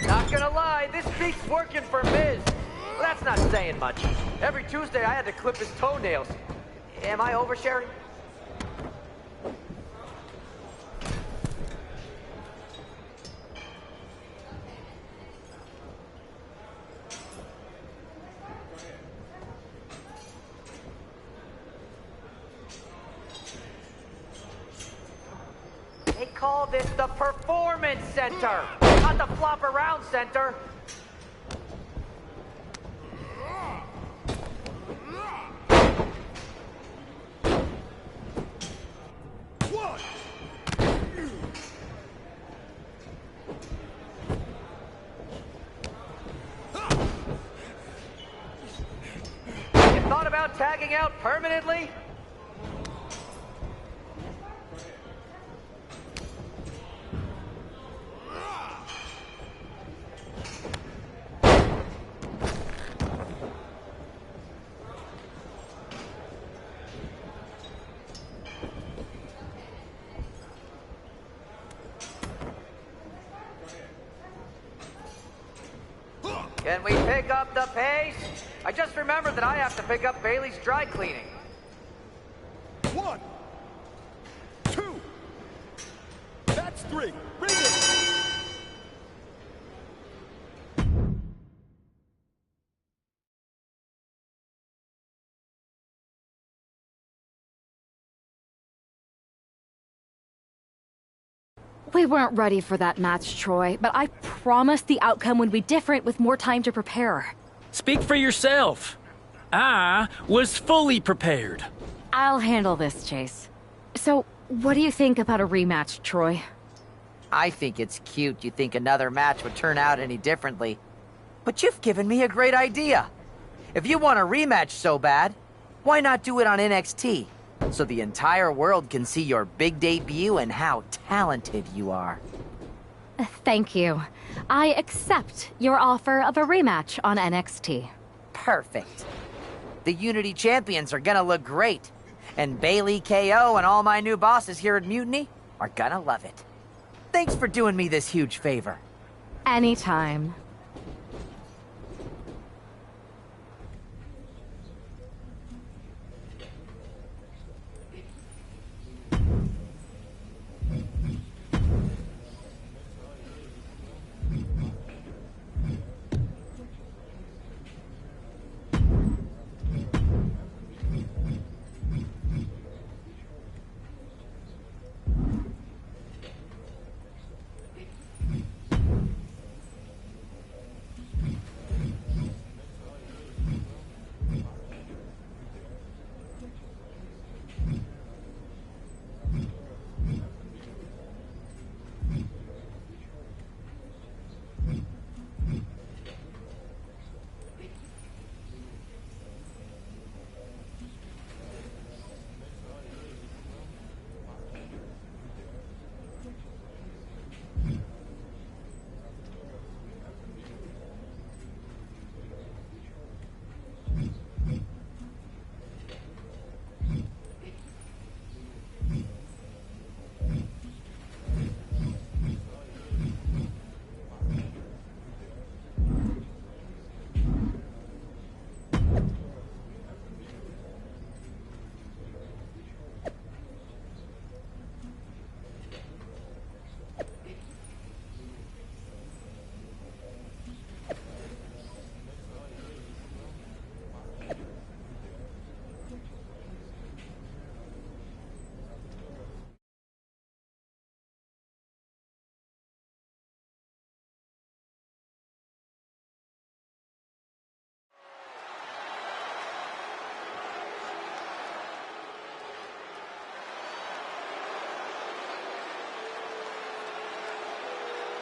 Not gonna lie, this beat's working for Miz. Well, that's not saying much. Every Tuesday I had to clip his toenails. Am I oversharing? They call this the Performance Center, not the Flop Around Center. You thought about tagging out permanently? Can we pick up the pace? I just remembered that I have to pick up Bailey's dry cleaning. 1, 2. That's 3. Bring it. We weren't ready for that match, Troy, but I promise the outcome would be different with more time to prepare. Speak for yourself. I was fully prepared. I'll handle this, Chase. So, what do you think about a rematch, Troy? I think it's cute you think another match would turn out any differently. But you've given me a great idea. If you want a rematch so bad, why not do it on NXT? So the entire world can see your big debut and how talented you are. Thank you. I accept your offer of a rematch on NXT. Perfect. The Unity champions are gonna look great. And Bailey, KO, and all my new bosses here at Mutiny are gonna love it. Thanks for doing me this huge favor. Anytime.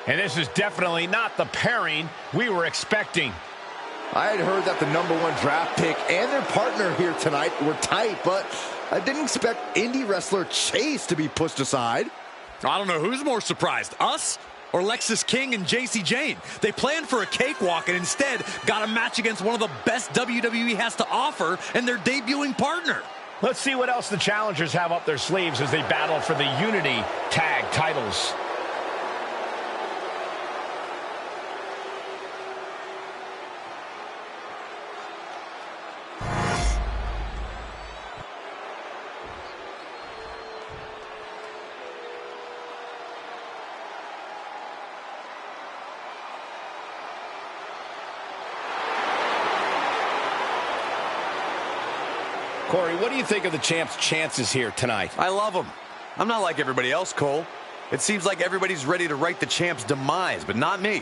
And this is definitely not the pairing we were expecting. I had heard that the #1 draft pick and their partner here tonight were tight, but I didn't expect indie wrestler Chase to be pushed aside. I don't know who's more surprised, us or Lexis King and JC Jane. They planned for a cakewalk and instead got a match against one of the best WWE has to offer and their debuting partner. Let's see what else the challengers have up their sleeves as they battle for the Unity Tag titles. Corey, what do you think of the champ's chances here tonight? I love them. I'm not like everybody else, Cole. It seems like everybody's ready to write the champ's demise, but not me.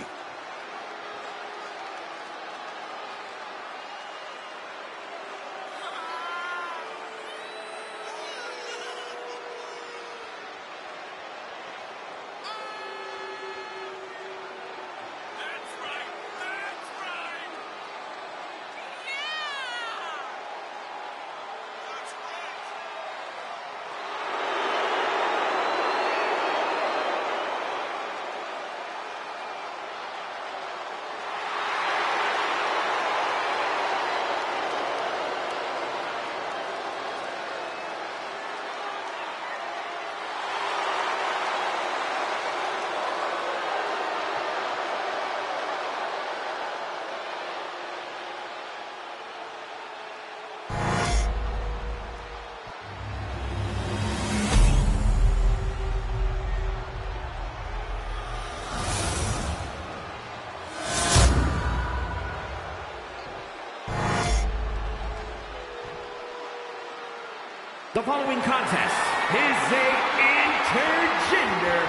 The following contest is a intergender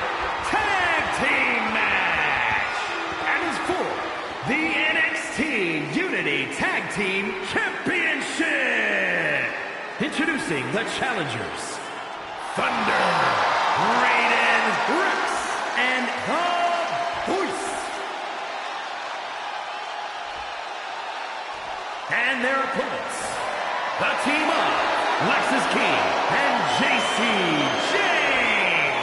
tag team match and is for the NXT Unity Tag Team Championship. Introducing the challengers, Thunder, Raiden Reids, and Voice. And their opponents, the team of Lexus King and JC Jane.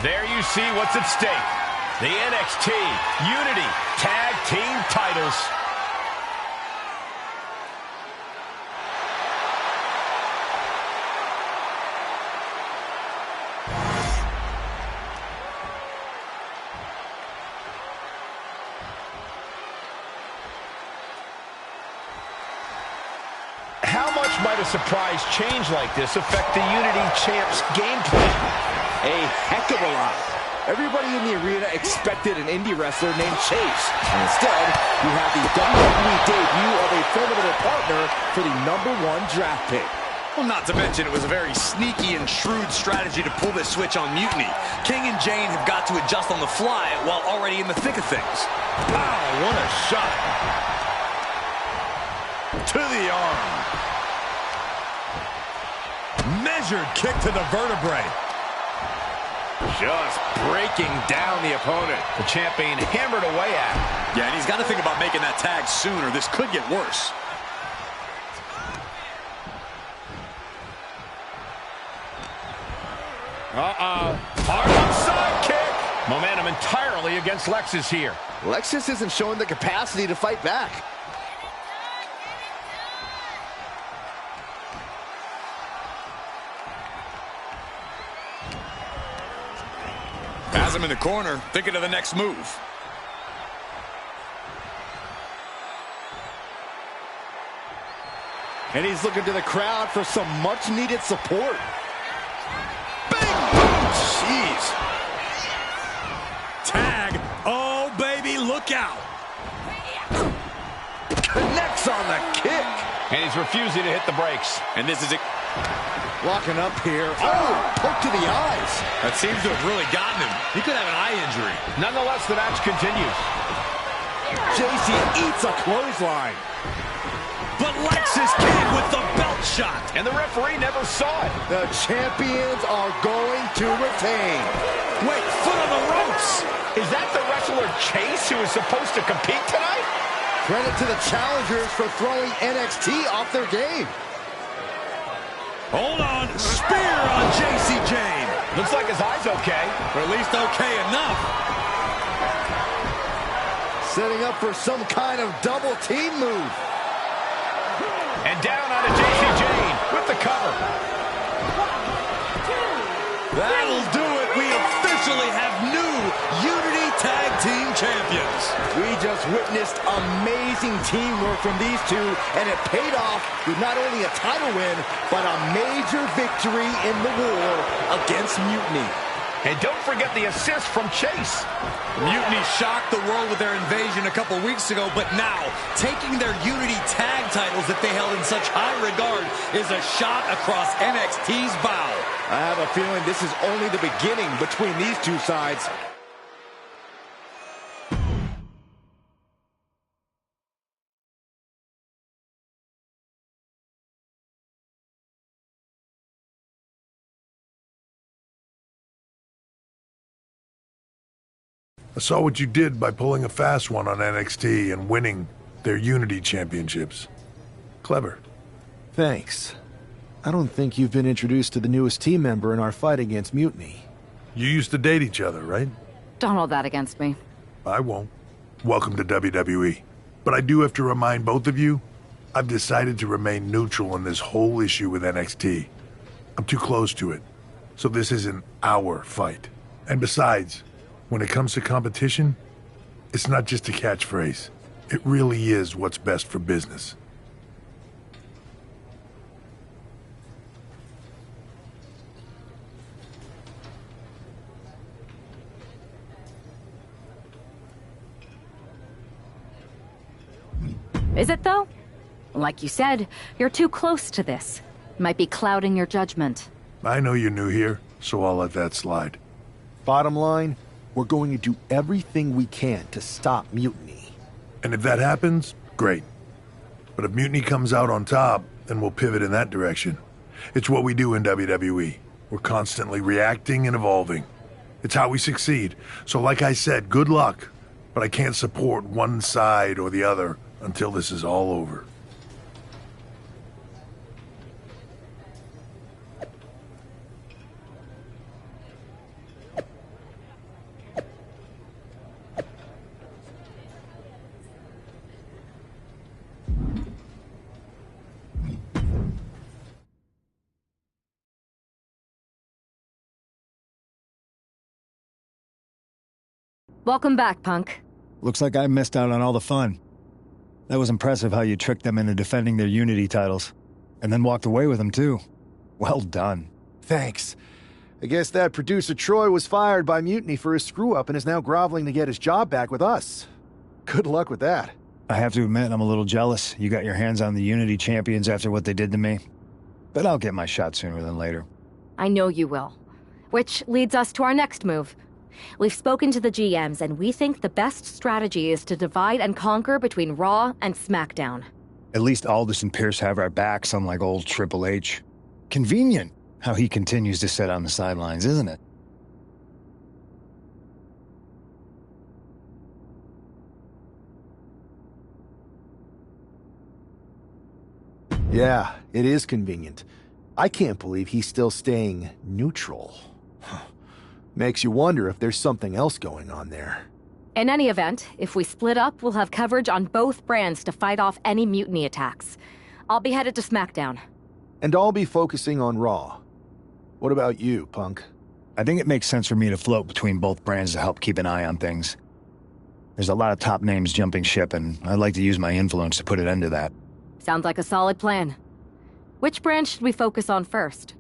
There you see what's at stake. The NXT Unity Tag Team titles. How much might a surprise change like this affect the Unity Champ's game plan? A heck of a lot. Everybody in the arena expected an indie wrestler named Chase. And instead, we have the WWE debut of a formidable partner for the #1 draft pick. Well, not to mention, it was a very sneaky and shrewd strategy to pull this switch on Mutiny. King and Jane have got to adjust on the fly while already in the thick of things. Wow, what a shot. To the arm. Measured kick to the vertebrae. Just breaking down the opponent. The champ being hammered away at. Yeah, and he's got to think about making that tag soon or this could get worse. Hard outside kick. Momentum entirely against Lexus here. Lexus isn't showing the capacity to fight back. Has him in the corner, thinking of the next move. And he's looking to the crowd for some much-needed support. Jeez. Tag. Oh, baby, look out. Connects on the kick. And he's refusing to hit the brakes. And this is it. Locking up here. Oh, hook to the eyes. That seems to have really gotten him. He could have an eye injury. Nonetheless, the match continues. JC eats a clothesline. But Lexus King with the belt shot. And the referee never saw it. The champions are going to retain. Wait, foot on the ropes. Is that the wrestler Chase who is supposed to compete tonight? Credit to the challengers for throwing NXT off their game. Hold on. Spear on JC Jane. Looks like his eye's okay. Or at least okay enough. Setting up for some kind of double team move. And down onto JC Jane with the cover. 1, 2, 3. That'll do it. We officially have new Unity Tag Team Champions. We just witnessed amazing teamwork from these two, and it paid off with not only a title win, but a major victory in the war against Mutiny. And don't forget the assist from Chase. Mutiny shocked the world with their invasion a couple weeks ago, but now, taking their Unity tag titles that they held in such high regard is a shot across NXT's bow. I have a feeling this is only the beginning between these two sides. I saw what you did by pulling a fast one on NXT and winning their Unity championships. Clever. Thanks. I don't think you've been introduced to the newest team member in our fight against Mutiny. You used to date each other, right? Don't hold that against me. I won't. Welcome to WWE. But I do have to remind both of you, I've decided to remain neutral in this whole issue with NXT. I'm too close to it, so this isn't our fight. And besides, when it comes to competition, it's not just a catchphrase. It really is what's best for business. Is it, though? Like you said, you're too close to this. Might be clouding your judgment. I know you're new here, so I'll let that slide. Bottom line, we're going to do everything we can to stop Mutiny. And if that happens, great. But if Mutiny comes out on top, then we'll pivot in that direction. It's what we do in WWE. We're constantly reacting and evolving. It's how we succeed. So like I said, good luck. But I can't support one side or the other until this is all over. Welcome back, Punk. Looks like I missed out on all the fun. That was impressive how you tricked them into defending their Unity titles. And then walked away with them, too. Well done. Thanks. I guess that producer Troy was fired by Mutiny for his screw-up and is now groveling to get his job back with us. Good luck with that. I have to admit, I'm a little jealous. You got your hands on the Unity champions after what they did to me. But I'll get my shot sooner than later. I know you will. Which leads us to our next move. We've spoken to the GMs, and we think the best strategy is to divide and conquer between Raw and SmackDown. At least Aldous and Pierce have our backs, unlike old Triple H. Convenient how he continues to sit on the sidelines, isn't it? Yeah, it is convenient. I can't believe he's still staying neutral. Makes you wonder if there's something else going on there. In any event, if we split up, we'll have coverage on both brands to fight off any Mutiny attacks. I'll be headed to SmackDown. And I'll be focusing on Raw. What about you, Punk? I think it makes sense for me to float between both brands to help keep an eye on things. There's a lot of top names jumping ship, and I'd like to use my influence to put an end to that. Sounds like a solid plan. Which brand should we focus on first?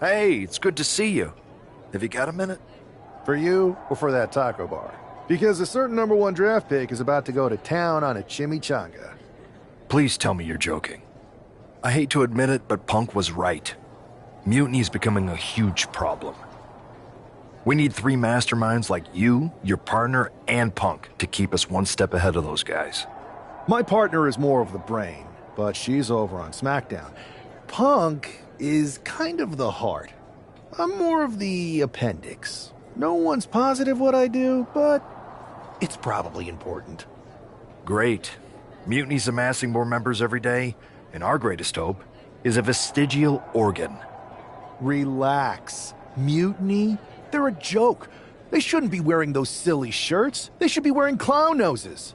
Hey, it's good to see you. Have you got a minute? For you or for that taco bar? Because a certain #1 draft pick is about to go to town on a chimichanga. Please tell me you're joking. I hate to admit it, but Punk was right. Mutiny is becoming a huge problem. We need 3 masterminds like you, your partner, and Punk to keep us one step ahead of those guys. My partner is more of the brain, but she's over on SmackDown. Punk is kind of the heart. I'm more of the appendix. No one's positive what I do, but it's probably important. Great. Mutiny's amassing more members every day, and our greatest hope is a vestigial organ. Relax. Mutiny? They're a joke. They shouldn't be wearing those silly shirts. They should be wearing clown noses.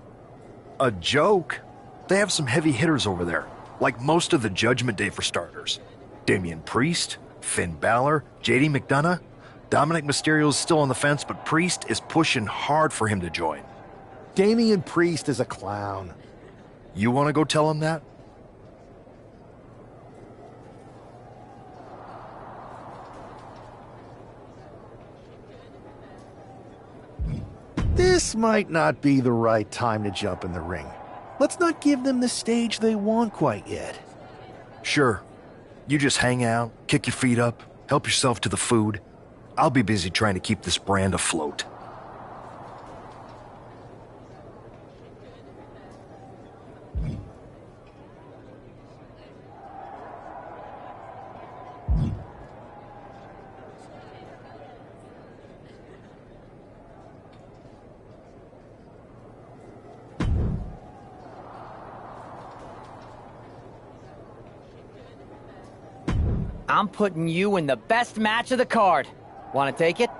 A joke? They have some heavy hitters over there, like most of the Judgment Day for starters. Damian Priest, Finn Balor, JD McDonough. Dominic Mysterio's still on the fence, but Priest is pushing hard for him to join. Damian Priest is a clown. You want to go tell him that? This might not be the right time to jump in the ring. Let's not give them the stage they want quite yet. Sure. You just hang out, kick your feet up, help yourself to the food. I'll be busy trying to keep this brand afloat. I'm putting you in the best match of the card. Want to take it?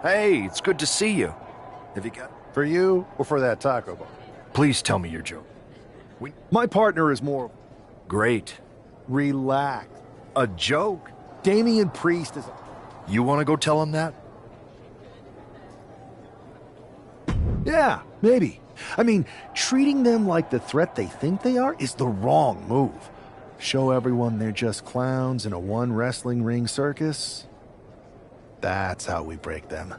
Hey, it's good to see you. Have you got... For you or for that taco bar? Please tell me your joke. My partner is more... Great. Relax. A joke? Damian Priest is... You want to go tell him that? Yeah, maybe. I mean, treating them like the threat they think they are is the wrong move. Show everyone they're just clowns in a one wrestling ring circus. That's how we break them.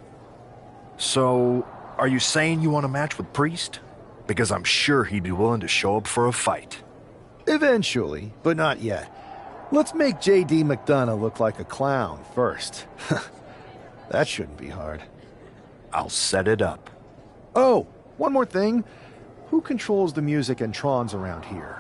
So, are you saying you want a match with Priest? Because I'm sure he'd be willing to show up for a fight. Eventually, but not yet. Let's make J.D. McDonough look like a clown first. That shouldn't be hard. I'll set it up. Oh, one more thing. Who controls the music and trons around here?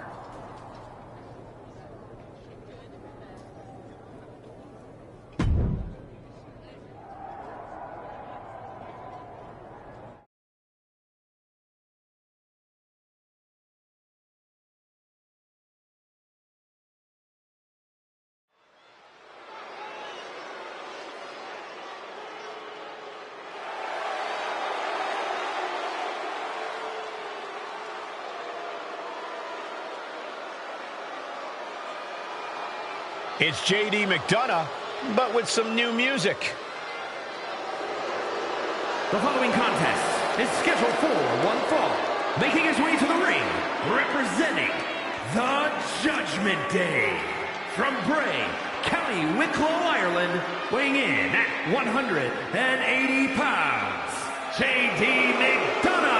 It's J.D. McDonough, but with some new music. The following contest is scheduled for one fall. Making his way to the ring, representing the Judgment Day. From Bray, County Wicklow, Ireland, weighing in at 180 pounds, J.D. McDonough.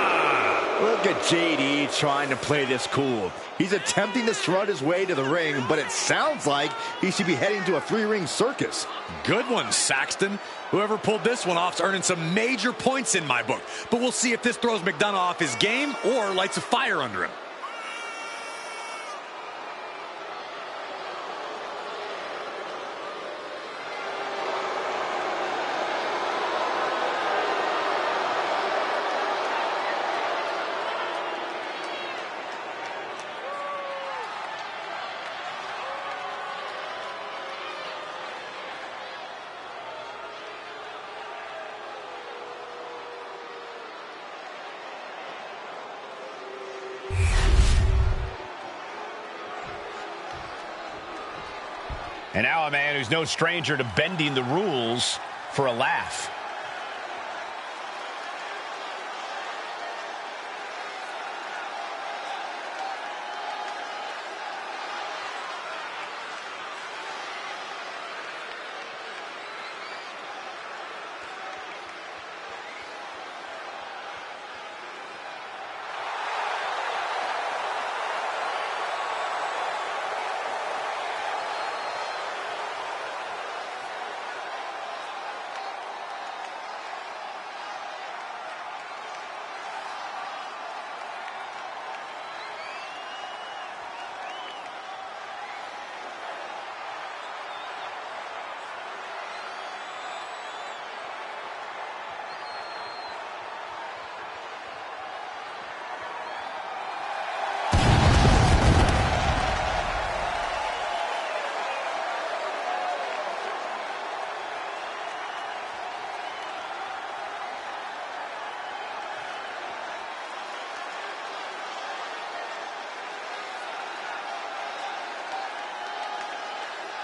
Look at JD trying to play this cool. He's attempting to strut his way to the ring, but it sounds like he should be heading to a three-ring circus. Good one, Saxton. Whoever pulled this one off's earning some major points in my book. But we'll see if this throws McDonough off his game or lights a fire under him. And now a man who's no stranger to bending the rules for a laugh.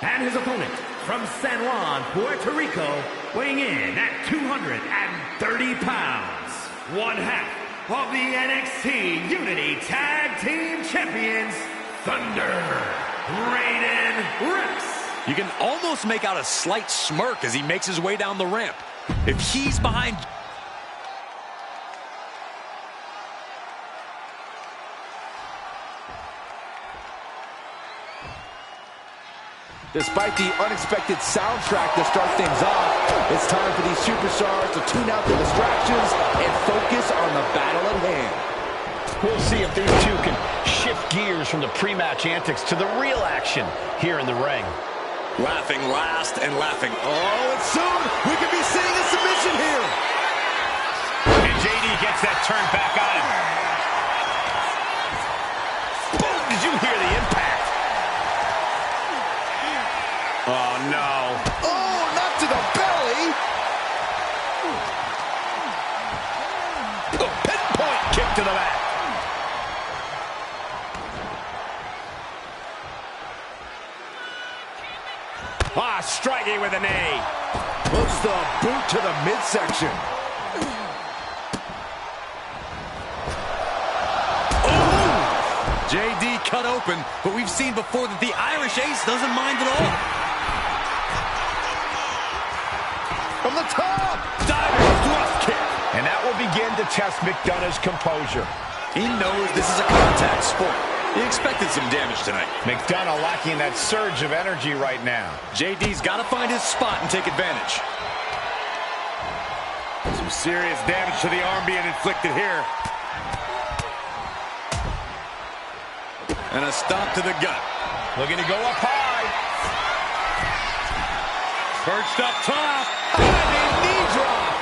And his opponent from San Juan, Puerto Rico, weighing in at 230 pounds, one half of the NXT Unity Tag Team Champions, Thunder, Raiden Reids. You can almost make out a slight smirk as he makes his way down the ramp. If he's behind... Despite the unexpected soundtrack to start things off, it's time for these superstars to tune out the distractions and focus on the battle at hand. We'll see if these two can shift gears from the pre-match antics to the real action here in the ring. Laughing last and laughing. Oh, and soon we could be seeing a submission here. And JD gets that turn back on him. Boom! Did you hear the impact? Oh, no. Oh, not to the belly. away with a knee. Puts the boot to the midsection. JD cut open, but we've seen before that the Irish Ace doesn't mind at all. From the top! Diving thrust kick. And that will begin to test McDonough's composure. He knows this is a contact sport. He expected some damage tonight. McDonough lacking that surge of energy right now. JD's got to find his spot and take advantage. Some serious damage to the arm being inflicted here. And a stop to the gut. Looking to go up high. Perched up top. Diving knee drop.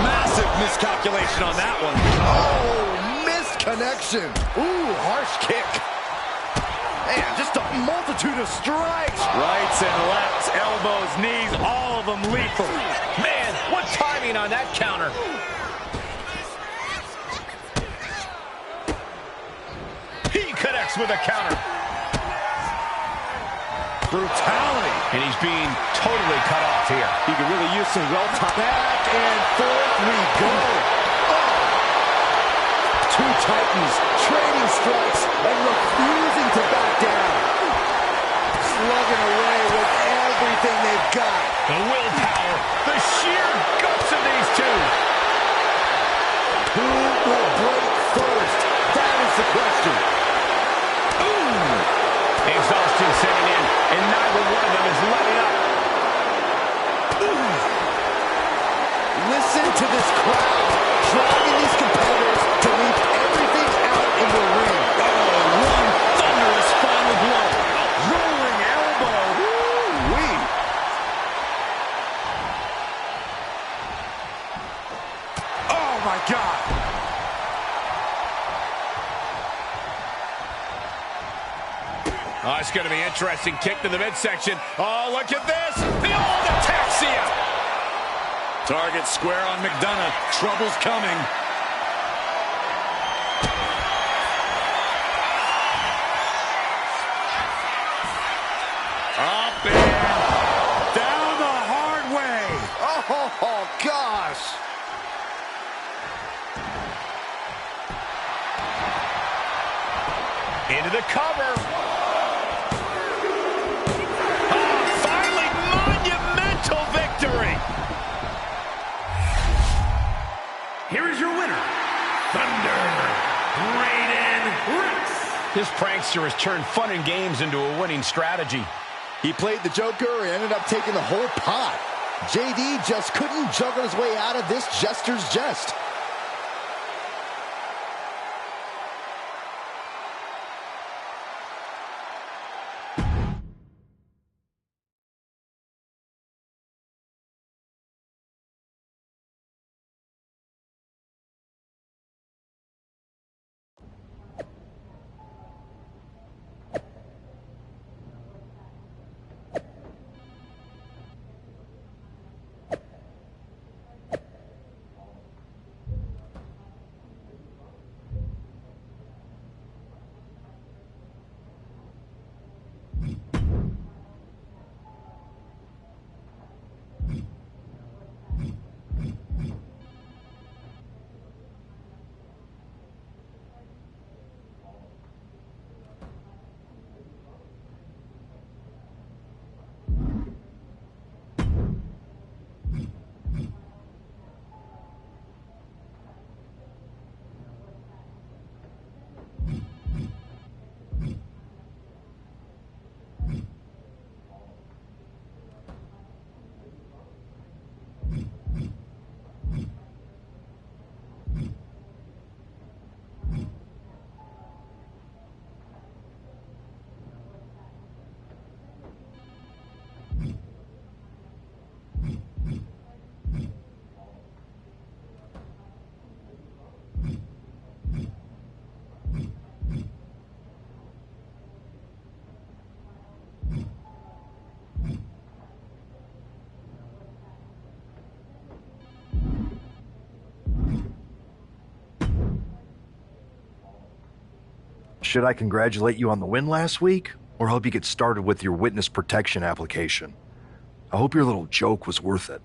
Massive miscalculation on that one. Oh, missed connection. Ooh, harsh kick. Man, just a multitude of strikes. Rights and lefts, elbows, knees, all of them lethal. Man, what timing on that counter. He connects with a counter. Brutality. And he's being totally cut off here. He could really use some well-timed. Back and forth we go. Oh. Two titans trading strikes and refusing to back down. Slugging away with everything they've got. The willpower, the sheer guts of these two. Who will break first? That is the question. Exhaustion setting in, and neither one of them is letting up. Listen to this crowd, driving these competitors to leave everything out in the ring. Oh, one thunderous final blow. Rolling elbow. Woo-wee. Oh, my God. Oh, it's going to be interesting. Kick to the midsection. Oh, look at this. The old ataxia. Target square on McDonough. Trouble's coming. Up and down the hard way. Oh, gosh. Into the cover. Here is your winner, Raiden Reids. This prankster has turned fun and games into a winning strategy. He played the Joker and ended up taking the whole pot. JD just couldn't juggle his way out of this jester's jest. Should I congratulate you on the win last week, or help you get started with your witness protection application? I hope your little joke was worth it.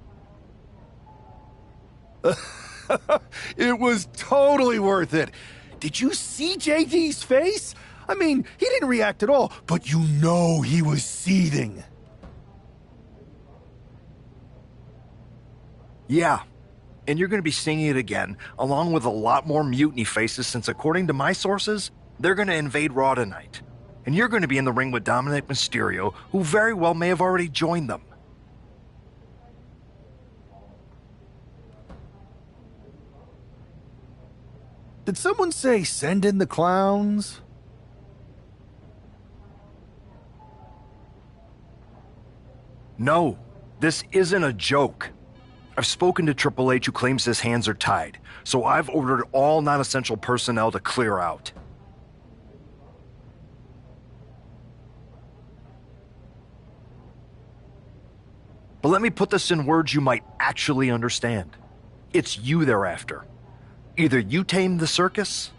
It was totally worth it. Did you see JD's face? I mean, he didn't react at all, but you know he was seething. Yeah, and you're going to be singing it again, along with a lot more mutiny faces, since according to my sources, they're going to invade Raw tonight. And you're going to be in the ring with Dominic Mysterio, who very well may have already joined them. Did someone say send in the clowns? No, this isn't a joke. I've spoken to Triple H, who claims his hands are tied, so I've ordered all non-essential personnel to clear out. But let me put this in words you might actually understand. It's you they're after. Either you tame the circus,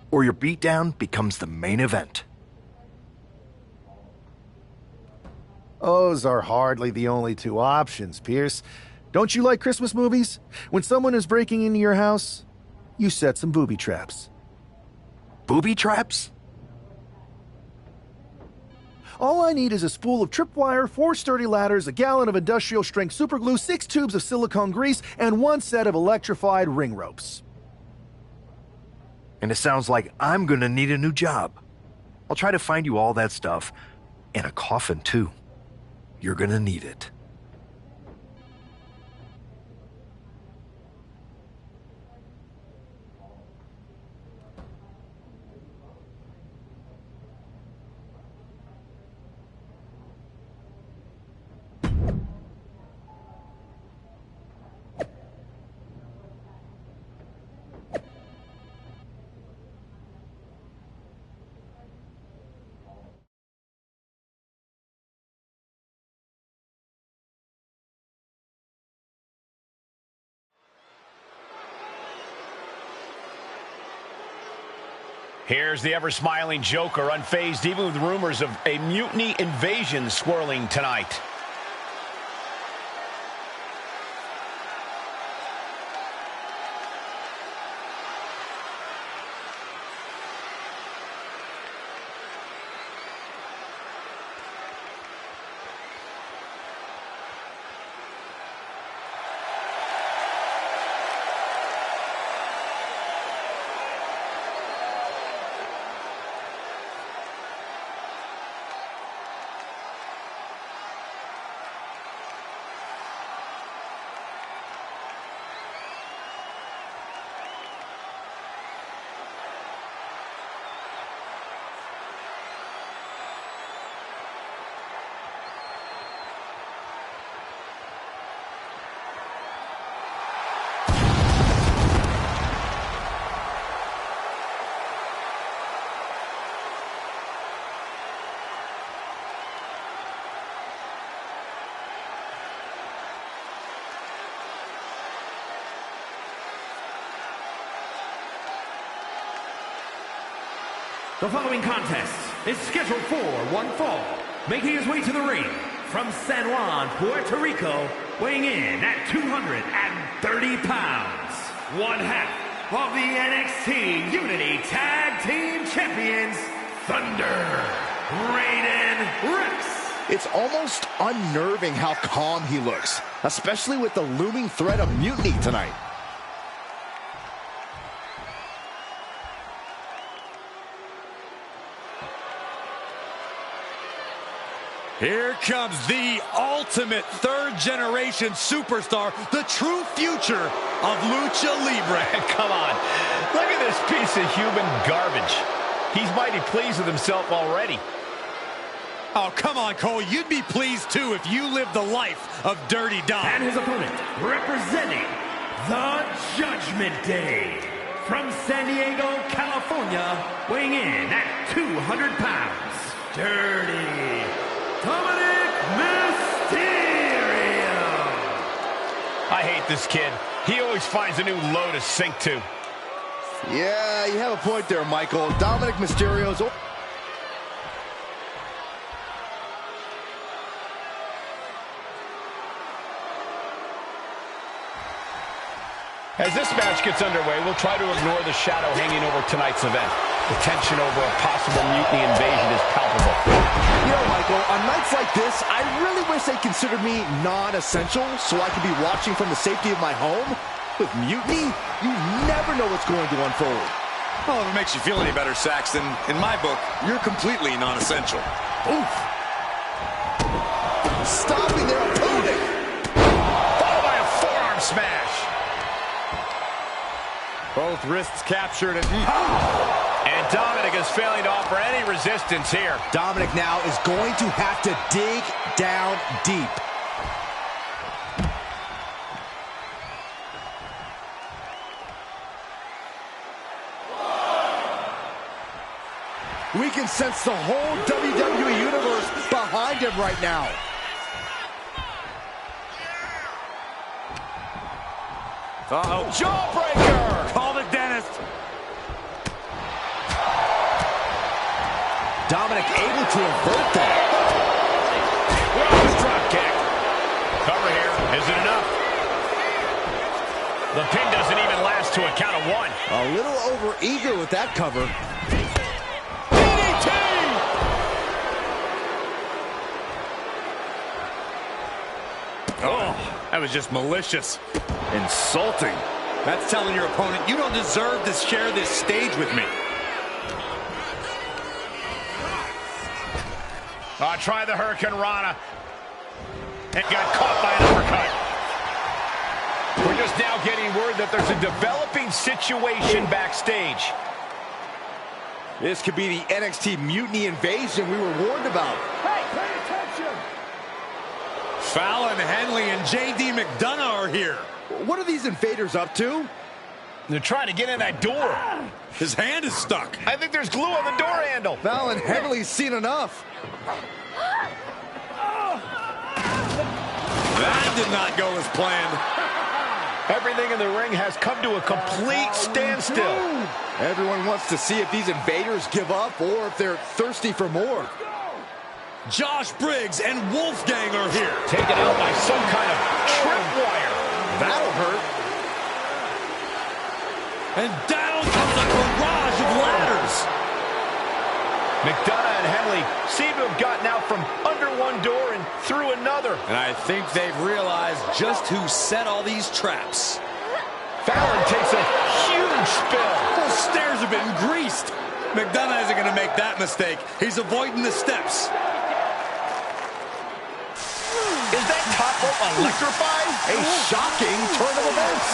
or your beatdown becomes the main event. Those are hardly the only two options, Pierce. Don't you like Christmas movies? When someone is breaking into your house, you set some booby traps. Booby traps? All I need is a spool of tripwire, 4 sturdy ladders, a gallon of industrial-strength superglue, 6 tubes of silicone grease, and 1 set of electrified ring ropes. And it sounds like I'm gonna need a new job. I'll try to find you all that stuff, and a coffin too. You're gonna need it. Here's the ever-smiling Joker, unfazed even with rumors of a mutiny invasion swirling tonight. The following contest is scheduled for one fall, making his way to the ring from San Juan, Puerto Rico, weighing in at 230 pounds, one half of the NXT Unity Tag Team Champions, Thunder, Raiden Reids. It's almost unnerving how calm he looks, especially with the looming threat of mutiny tonight. Here comes the ultimate third-generation superstar, the true future of Lucha Libre. Come on, look at this piece of human garbage. He's mighty pleased with himself already. Oh, come on, Cole. You'd be pleased, too, if you lived the life of Dirty Dom. And his opponent, representing the Judgment Day, from San Diego, California, weighing in at 200 pounds, Dirty Dominic Mysterio. I hate this kid. He always finds a new low to sink to. Yeah, you have a point there, Michael. Dominic Mysterio's... As this match gets underway, we'll try to ignore the shadow hanging over tonight's event. The tension over a possible mutiny invasion is palpable. You know, Michael, on nights like this, I really wish they considered me non-essential so I could be watching from the safety of my home. With mutiny, you never know what's going to unfold. Well, if it makes you feel any better, Saxton, in my book, you're completely non-essential. Oof. Stopping their opponent. Followed by a forearm smash. Both wrists captured and... And Dominic is failing to offer any resistance here. Dominic now is going to have to dig down deep. We can sense the whole WWE Universe behind him right now. Uh-oh. Jawbreaker! Call the dentist. Dominic able to avert that. Rose drop kick. Cover here. Is it enough? The pin doesn't even last to a count of one. A little over-eager with that cover. Oh, that was just malicious. Insulting. That's telling your opponent you don't deserve to share this stage with me. Try the Hurricane Rana. And got caught by an uppercut. We're just now getting word that there's a developing situation backstage. This could be the NXT Mutiny invasion we were warned about. Hey, pay attention! Fallon Henley and JD McDonough are here. What are these invaders up to? They're trying to get in that door. His hand is stuck. I think there's glue on the door handle. Fallon Henley's seen enough. That did not go as planned. Everything in the ring has come to a complete standstill. Everyone wants to see if these invaders give up or if they're thirsty for more. Josh Briggs and Wolfgang are here. Taken out by some kind of tripwire. That'll hurt. And down comes a barrage of ladders. McDonough and Henley seem to have gotten out from under one door and through another. And I think they've realized just who set all these traps. Fallon takes a huge spill. Those stairs have been greased. McDonough isn't going to make that mistake. He's avoiding the steps. Is that top rope electrified? A shocking turn of events.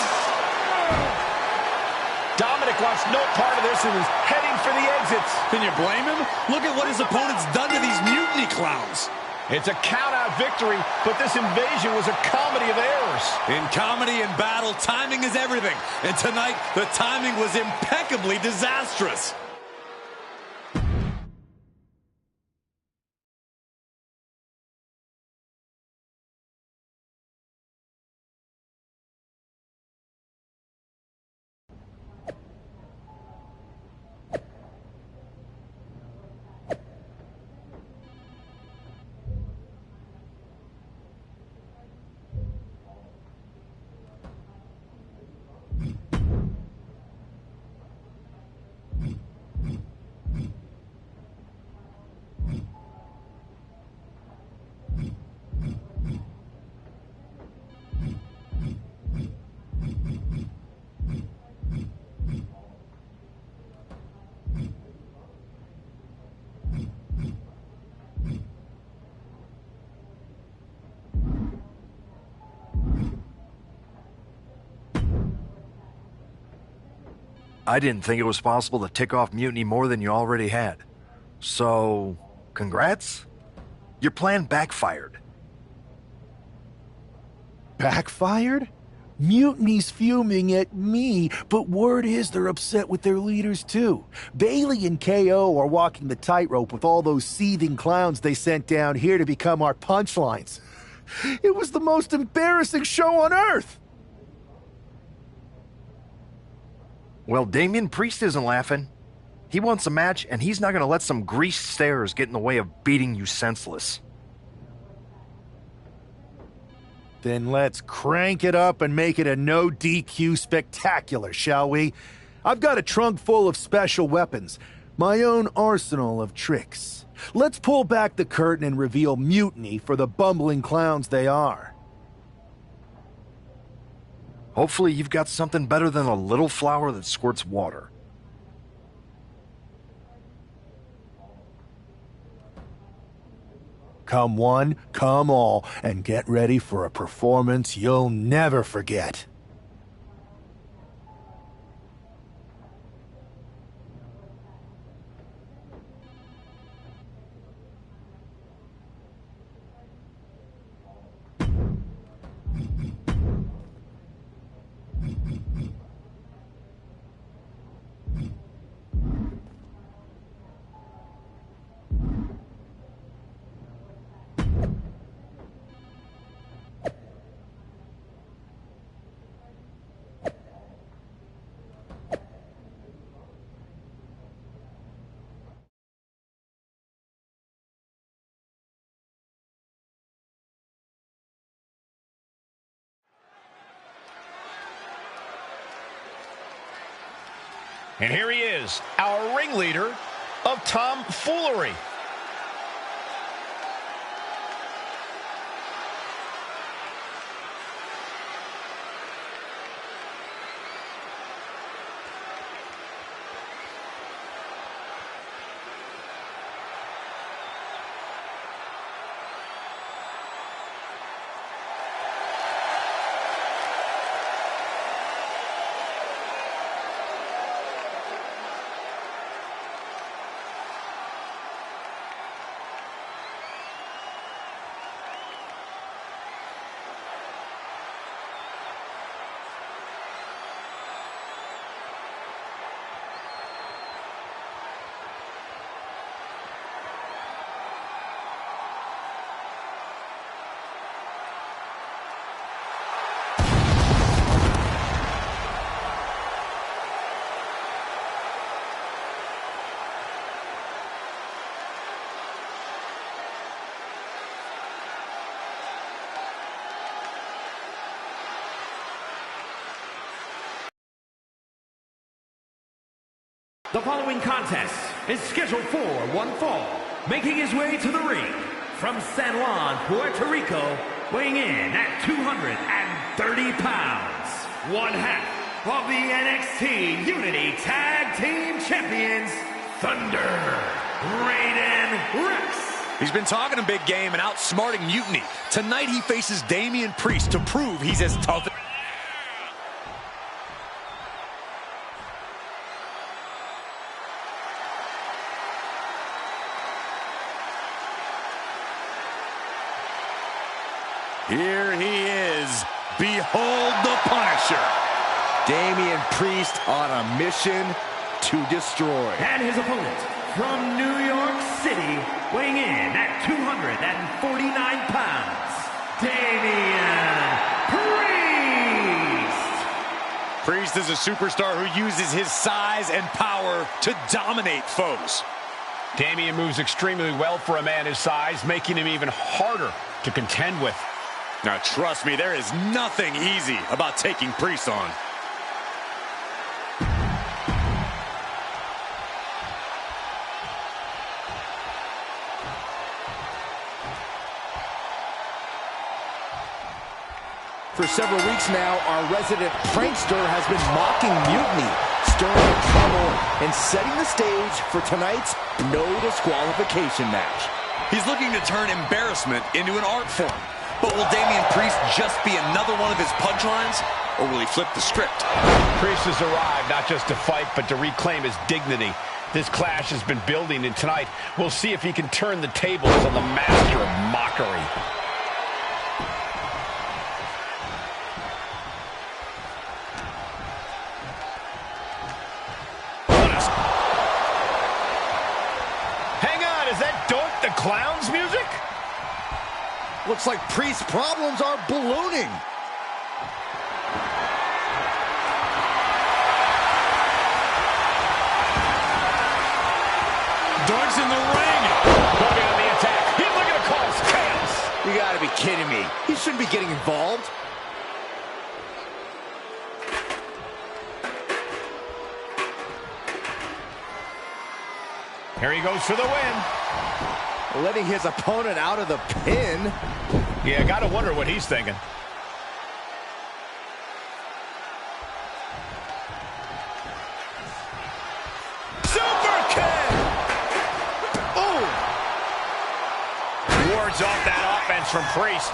Dominic wants no part of this and is heading for the exits. Can you blame him? Look at what his opponent's done to these mutiny clowns. It's a count-out victory, but this invasion was a comedy of errors. In comedy and battle, timing is everything. And tonight, the timing was impeccably disastrous. I didn't think it was possible to tick off Mutiny more than you already had. So, congrats? Your plan backfired. Backfired? Mutiny's fuming at me, but word is they're upset with their leaders too. Bailey and KO are walking the tightrope with all those seething clowns they sent down here to become our punchlines. It was the most embarrassing show on earth! Well, Damian Priest isn't laughing. He wants a match, and he's not going to let some greased stairs get in the way of beating you senseless. Then let's crank it up and make it a no DQ spectacular, shall we? I've got a trunk full of special weapons, my own arsenal of tricks. Let's pull back the curtain and reveal Mutiny for the bumbling clowns they are. Hopefully you've got something better than a little flower that squirts water. Come one, come all, and get ready for a performance you'll never forget. And here he is, our ringleader of tomfoolery. The following contest is scheduled for one fall, making his way to the ring from San Juan, Puerto Rico, weighing in at 230 pounds, one half of the NXT Unity Tag Team Champions, Thunder, Raiden Reids. He's been talking a big game and outsmarting Mutiny. Tonight he faces Damian Priest to prove he's as tough. Here he is. Behold the Punisher. Damian Priest on a mission to destroy. And his opponent from New York City, weighing in at 249 pounds, Damian Priest. Priest is a superstar who uses his size and power to dominate foes. Damian moves extremely well for a man his size, making him even harder to contend with. Now, trust me, there is nothing easy about taking Priest on. For several weeks now, our resident prankster has been mocking Mutiny, stirring up trouble, and setting the stage for tonight's no disqualification match. He's looking to turn embarrassment into an art form. But will Damian Priest just be another one of his punchlines, or will he flip the script? Priest has arrived not just to fight, but to reclaim his dignity. This clash has been building, and tonight we'll see if he can turn the tables on the master of mockery. Hang on, is that Dope the Clown's music? Looks like Priest's problems are ballooning. Darts in the ring. Moving on the attack. He's looking to cause chaos. You gotta be kidding me. He shouldn't be getting involved. Here he goes for the win. Letting his opponent out of the pin. Yeah, gotta wonder what he's thinking. Super kick! Oh! Wards off that offense from Priest.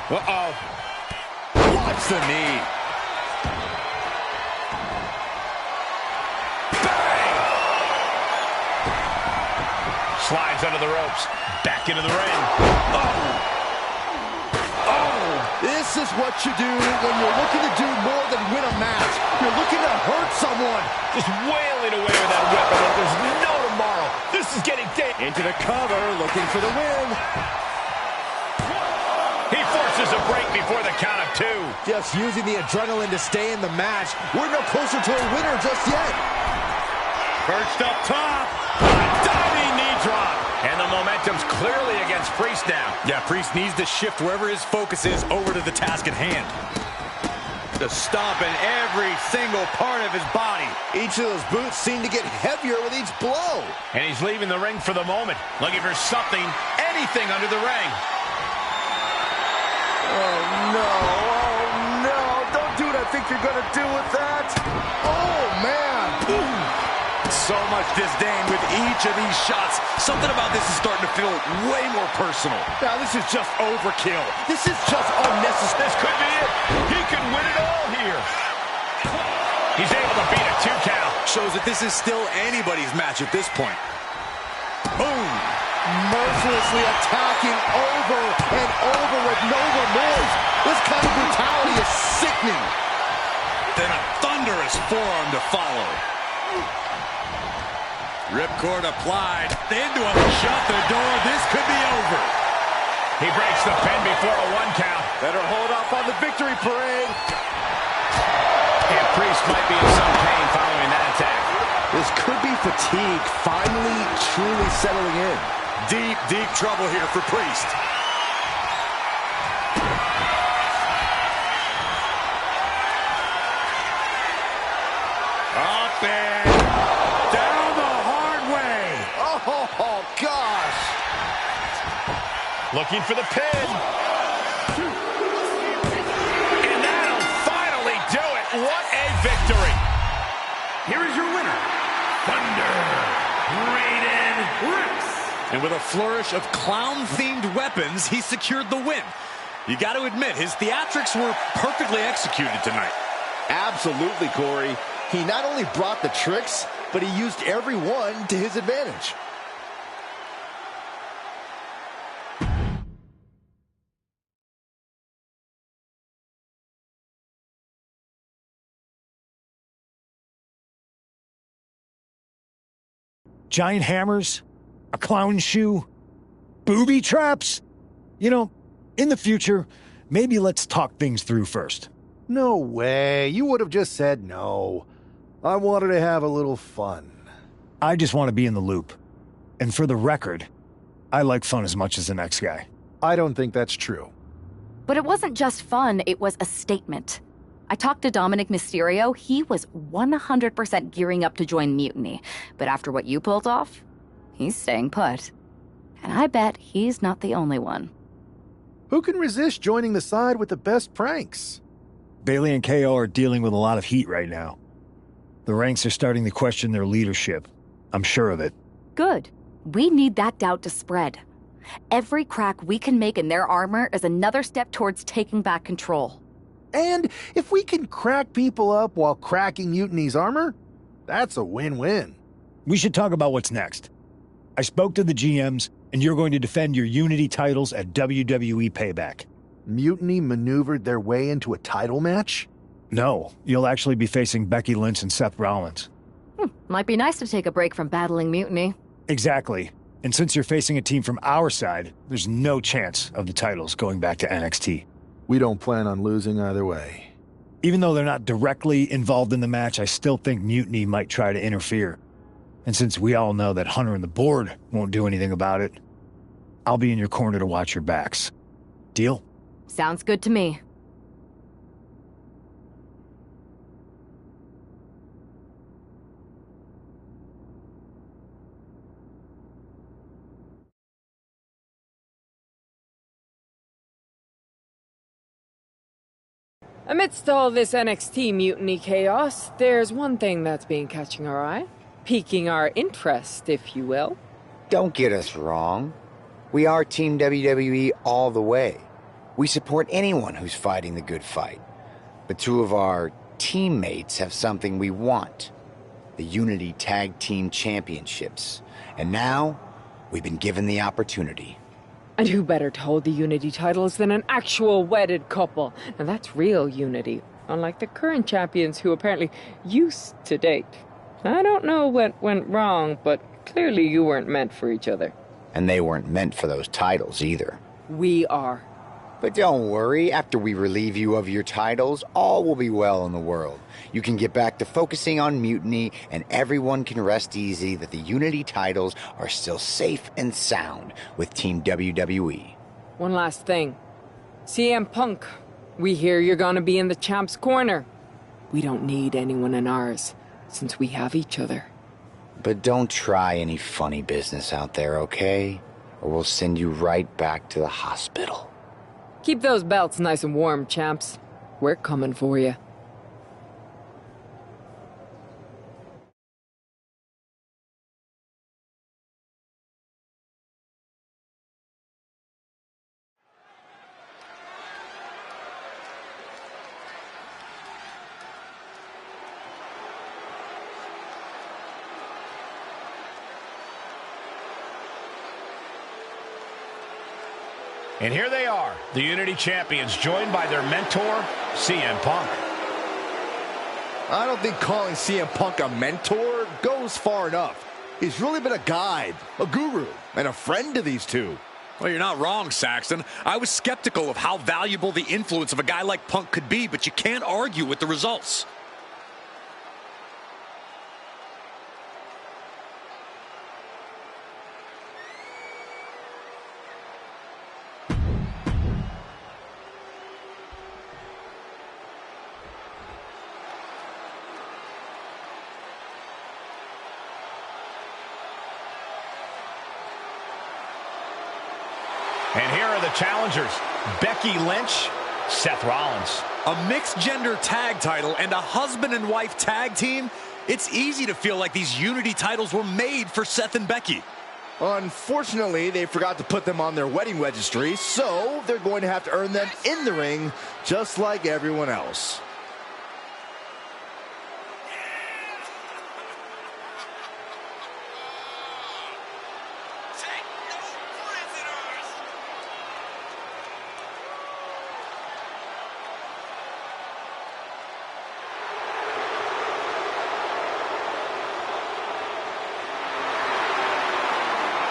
Uh-oh. Watch the knee. Bang! Slides under the ropes. Back into the ring. Oh! This is what you do when you're looking to do more than win a match. You're looking to hurt someone. Just wailing away with that weapon like there's no tomorrow. This is getting deep. Into the cover, looking for the win. He forces a break before the count of 2. Just using the adrenaline to stay in the match. We're no closer to a winner just yet. Perched up top. Diving knee drop. And the momentum's clearly against Priest now. Yeah, Priest needs to shift wherever his focus is over to the task at hand. The stomping every single part of his body. Each of those boots seem to get heavier with each blow. And he's leaving the ring for the moment. Looking for something, anything under the ring. Oh, no. Don't do what I think you're going to do with that. Oh, man. Ooh. So much disdain with each of these shots. Something about this is starting to feel way more personal. Now, this is just overkill. This is just unnecessary. This could be it. He could win it all here. He's able to beat a 2 count. Shows that this is still anybody's match at this point. Boom. Mercilessly attacking over and over with no remorse. This kind of brutality is sickening. Then a thunderous forearm to follow. Ripcord applied. Into him. Shut the door. This could be over. He breaks the pin before a 1 count. Better hold up on the victory parade. And Priest might be in some pain following that attack. This could be fatigue finally truly settling in. Deep, deep trouble here for Priest. Up and down the hard way. Oh, gosh. Looking for the pin. And that'll finally do it. What a victory. Here is your winner, Raiden Reids. And with a flourish of clown-themed weapons, he secured the win. You got to admit, his theatrics were perfectly executed tonight. Absolutely, Corey. He not only brought the tricks, but he used every one to his advantage. Giant hammers, a clown shoe, booby traps. You know, in the future, maybe let's talk things through first. No way. You would have just said no. I wanted to have a little fun. I just want to be in the loop. And for the record, I like fun as much as the next guy. I don't think that's true. But it wasn't just fun, it was a statement. I talked to Dominic Mysterio. He was 100% gearing up to join Mutiny. But after what you pulled off, he's staying put. And I bet he's not the only one. Who can resist joining the side with the best pranks? Bailey and KO are dealing with a lot of heat right now. The ranks are starting to question their leadership. I'm sure of it. Good. We need that doubt to spread. Every crack we can make in their armor is another step towards taking back control. And if we can crack people up while cracking Mutiny's armor, that's a win-win. We should talk about what's next. I spoke to the GMs, and you're going to defend your Unity titles at WWE Payback. Mutiny maneuvered their way into a title match? No, you'll actually be facing Becky Lynch and Seth Rollins. Might be nice to take a break from battling Mutiny. Exactly. And since you're facing a team from our side, there's no chance of the titles going back to NXT. We don't plan on losing either way. Even though they're not directly involved in the match, I still think Mutiny might try to interfere. And since we all know that Hunter and the board won't do anything about it, I'll be in your corner to watch your backs. Deal? Sounds good to me. Amidst all this NXT mutiny chaos, there's one thing that's been catching our eye. Piquing our interest, if you will. Don't get us wrong. We are Team WWE all the way. We support anyone who's fighting the good fight. But two of our teammates have something we want. The Unity Tag Team Championships. And now, we've been given the opportunity. And who better to hold the Unity titles than an actual wedded couple? Now that's real unity, unlike the current champions who apparently used to date. I don't know what went wrong, but clearly you weren't meant for each other. And they weren't meant for those titles either. We are. But don't worry, after we relieve you of your titles, all will be well in the world. You can get back to focusing on Mutiny, and everyone can rest easy that the Unity titles are still safe and sound with Team WWE. One last thing. CM Punk, we hear you're gonna be in the champ's corner. We don't need anyone in ours, since we have each other. But don't try any funny business out there, okay? Or we'll send you right back to the hospital. Keep those belts nice and warm, champs. We're coming for you. And here they are, the Unity Champions, joined by their mentor, CM Punk. I don't think calling CM Punk a mentor goes far enough. He's really been a guide, a guru, and a friend to these two. Well, you're not wrong, Saxton. I was skeptical of how valuable the influence of a guy like Punk could be, but you can't argue with the results. And here are the challengers, Becky Lynch, Seth Rollins. A mixed-gender tag title and a husband and wife tag team? It's easy to feel like these Unity titles were made for Seth and Becky. Unfortunately, they forgot to put them on their wedding registry, so they're going to have to earn them in the ring, just like everyone else.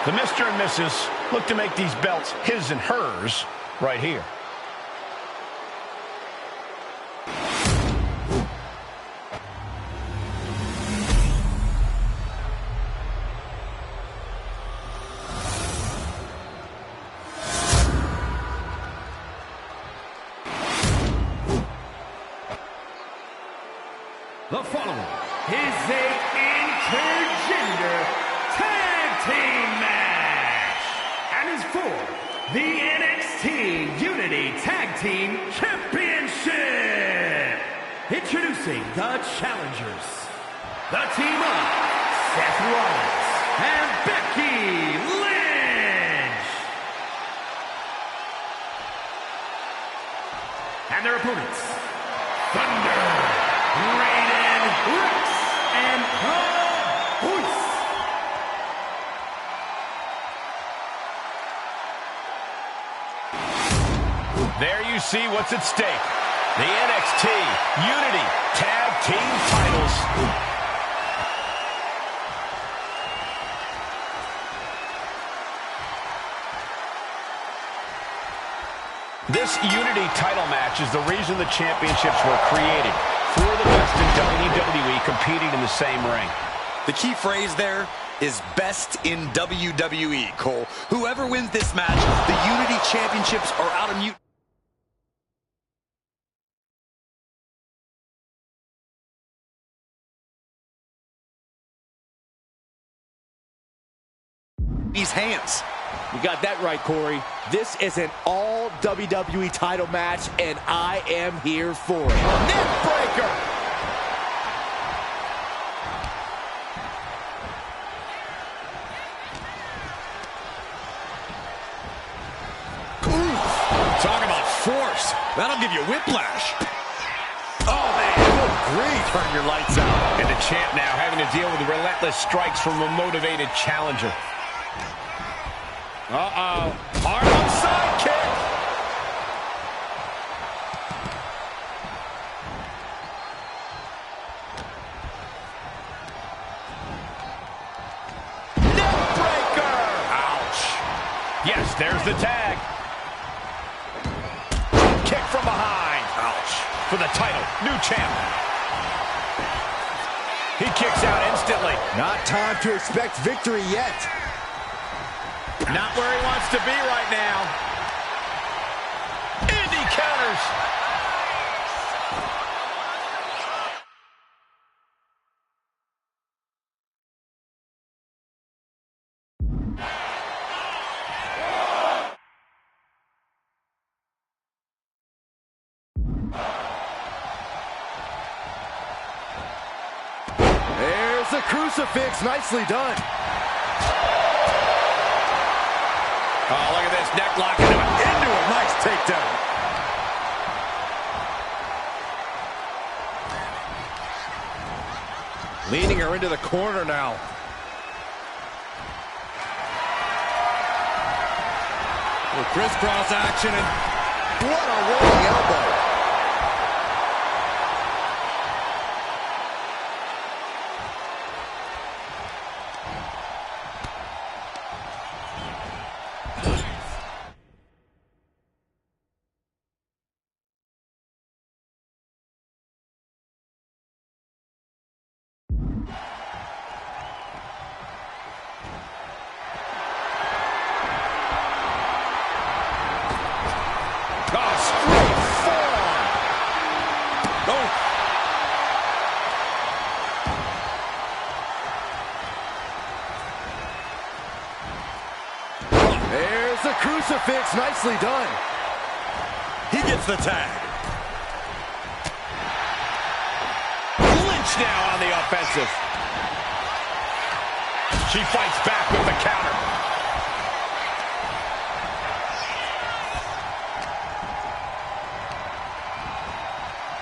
The Mr. and Mrs. look to make these belts his and hers right here. The following is a intergender tag team match and is for the NXT Unity Tag Team Championship. Introducing the challengers, the team of Seth Rollins and Becky Lynch, and their opponents, Thunder, Raiden Reids, and Voice. There you see what's at stake. The NXT Unity Tag Team titles. This Unity title match is the reason the championships were created. For the best in WWE competing in the same ring. The key phrase there is best in WWE, Cole. Whoever wins this match, the Unity championships are out of Mutiny's hands. You got that right, Corey. This is an all WWE title match, and I am here for it. Neck breaker! Talk about force. That'll give you whiplash. Oh, man, good grief. Turn your lights out. And the champ now having to deal with the relentless strikes from a motivated challenger. Uh-oh. Hard outside kick. Neck breaker. Ouch. Yes, there's the tag. Kick from behind. Ouch. For the title, new champ. He kicks out instantly. Not time to expect victory yet. Not where he wants to be right now. And he counters. There's the crucifix. Nicely done. Oh, look at this. Neck lock into a nice takedown. Leaning her into the corner now. With crisscross action and what a rolling elbow. There's the crucifix. Nicely done. he gets the tag. Lynch now on the offensive. She fights back with the counter.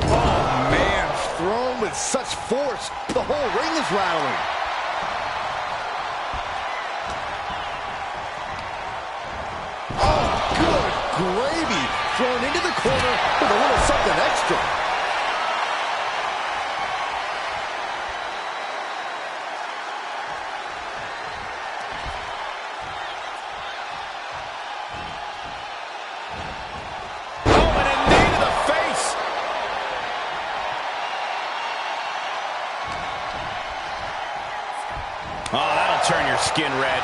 Oh, man. Thrown with such force. The whole ring is rattling. Gravy thrown into the corner with a little something extra. Oh, and a knee to the face. Oh, that'll turn your skin red.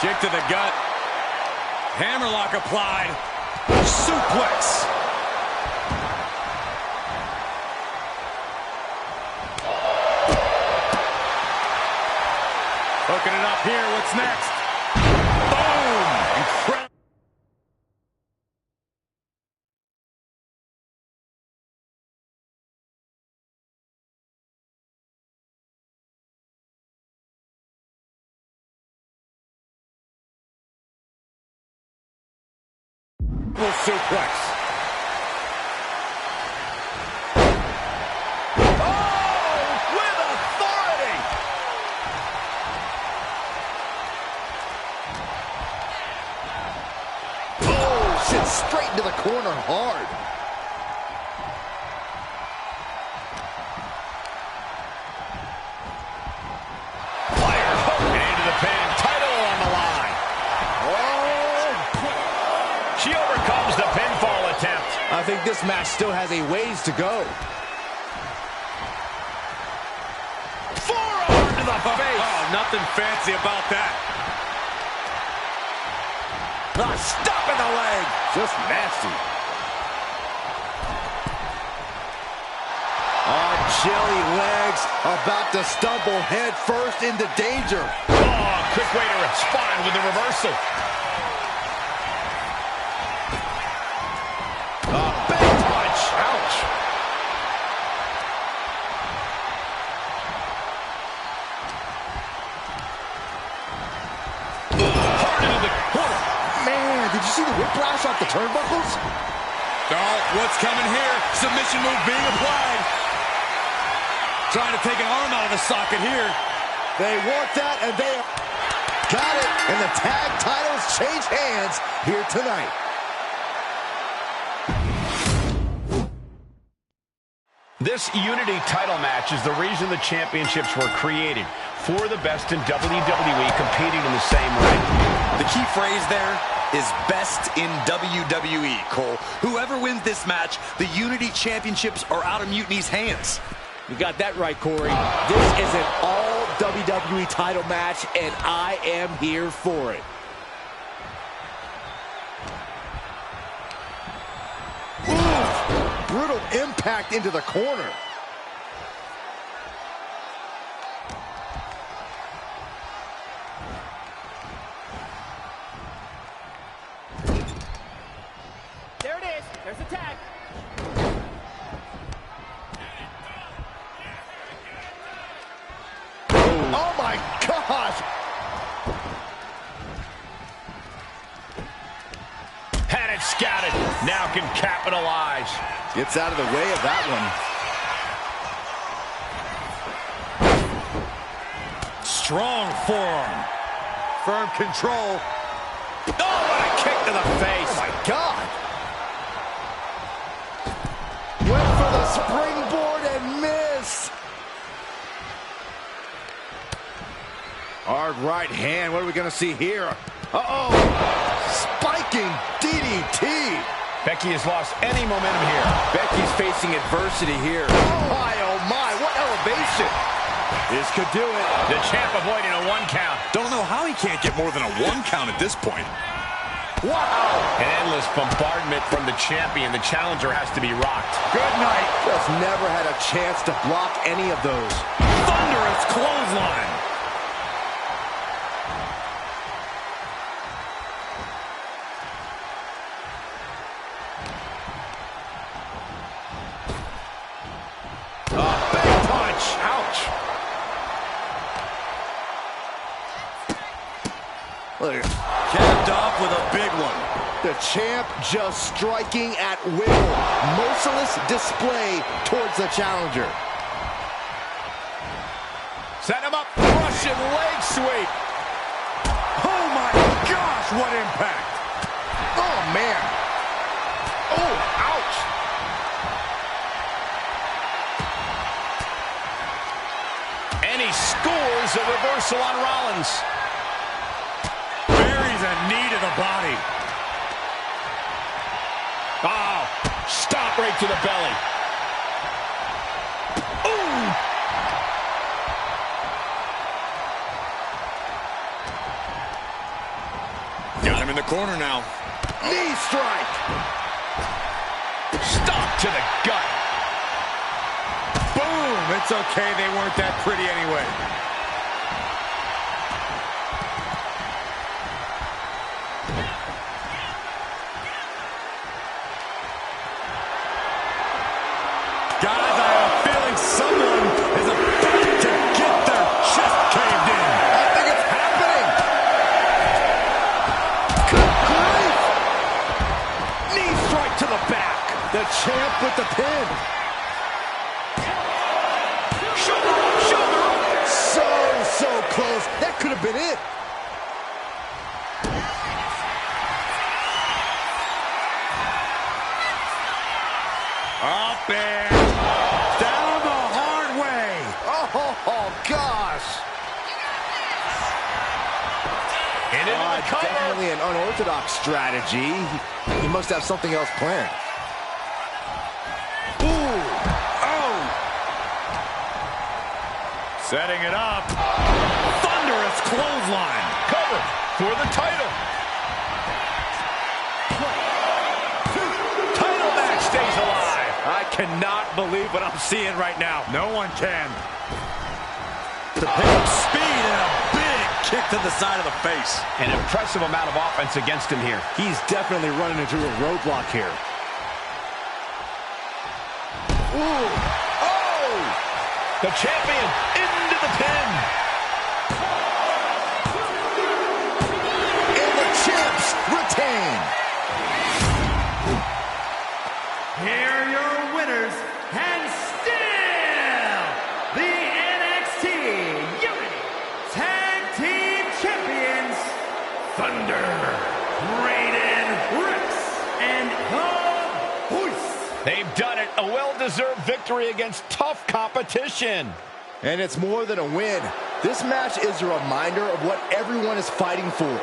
Kick to the gut. Hammerlock applied. Suplex. Hooking it up here. What's next? Boom! Incredible. Suplex. Oh, with authority. Oh, sits straight into the corner hard. Fire hook into the pin. Title on the line. Oh. She overcomes the pinfall I think this match still has a ways to go. Forearm to the face. Oh, nothing fancy about that. Stop in the leg. Just nasty. Oh, jelly legs about to stumble head first into danger. Oh, quick way to respond with the reversal. Big punch. Ouch. Hard into the corner. Man, did you see the whiplash off the turnbuckles? Oh, what's coming here? Submission move being applied. Trying to take an arm out of the socket here. They want that, and they got it. And the tag titles change hands here tonight. This Unity title match is the reason the championships were created. For the best in WWE competing in the same ring. The key phrase there is best in WWE, Cole. Whoever wins this match, the Unity championships are out of Mutiny's hands. You got that right, Corey. This is an all WWE title match, and I am here for it. Ooh, brutal impact into the corner. There it is. There's the tag. Oh my gosh! Had it scouted. Now can capitalize. Gets out of the way of that one. Strong forearm. Firm control. Oh, what a kick to the face. Oh my God. Went for the springboard and missed. Hard right hand. What are we going to see here? Uh-oh. Spiking DDT. Becky has lost any momentum here. Becky's facing adversity here. Oh my, what elevation. This could do it. The champ avoiding a 1 count. Don't know how he can't get more than a 1 count at this point. Wow. An endless bombardment from the champion. The challenger has to be rocked. Good night. Just never had a chance to block any of those. Thunderous clothesline. Big punch. Ouch. Look, Capped off with a big one. the champ just striking at will. Merciless display towards the challenger. Set him up. Russian leg sweep. Oh my gosh, what impact. Oh man. Oh, ouch. And he scores a reversal on Rollins. Buries a knee to the body. Oh, stop right to the belly. Ooh. Got him in the corner now. Knee strike. Stop to the gut. Boom! It's okay, they weren't that pretty anyway. Guys, I have a feeling someone is about to get their chest caved in. I think it's happening. Good grief. Knee strike to the back. The champ with the pin. So close. That could have been it. Up and down the hard way. Oh gosh. And into the cover. Definitely an unorthodox strategy. He must have something else planned. Setting it up. Thunderous clothesline. Cover for the title. Title match stays alive. I cannot believe what I'm seeing right now. No one can. To pick up speed and a big kick to the side of the face. An impressive amount of offense against him here. He's definitely running into a roadblock here. Ooh. Oh! The champion into the pin. And the champs retain. Here are your winners, and still the NXT Unity Tag Team Champions, Thunder, Raiden Reids, and the Voice. They've done it. A well-deserved victory against tough competition. And it's more than a win. This match is a reminder of what everyone is fighting for.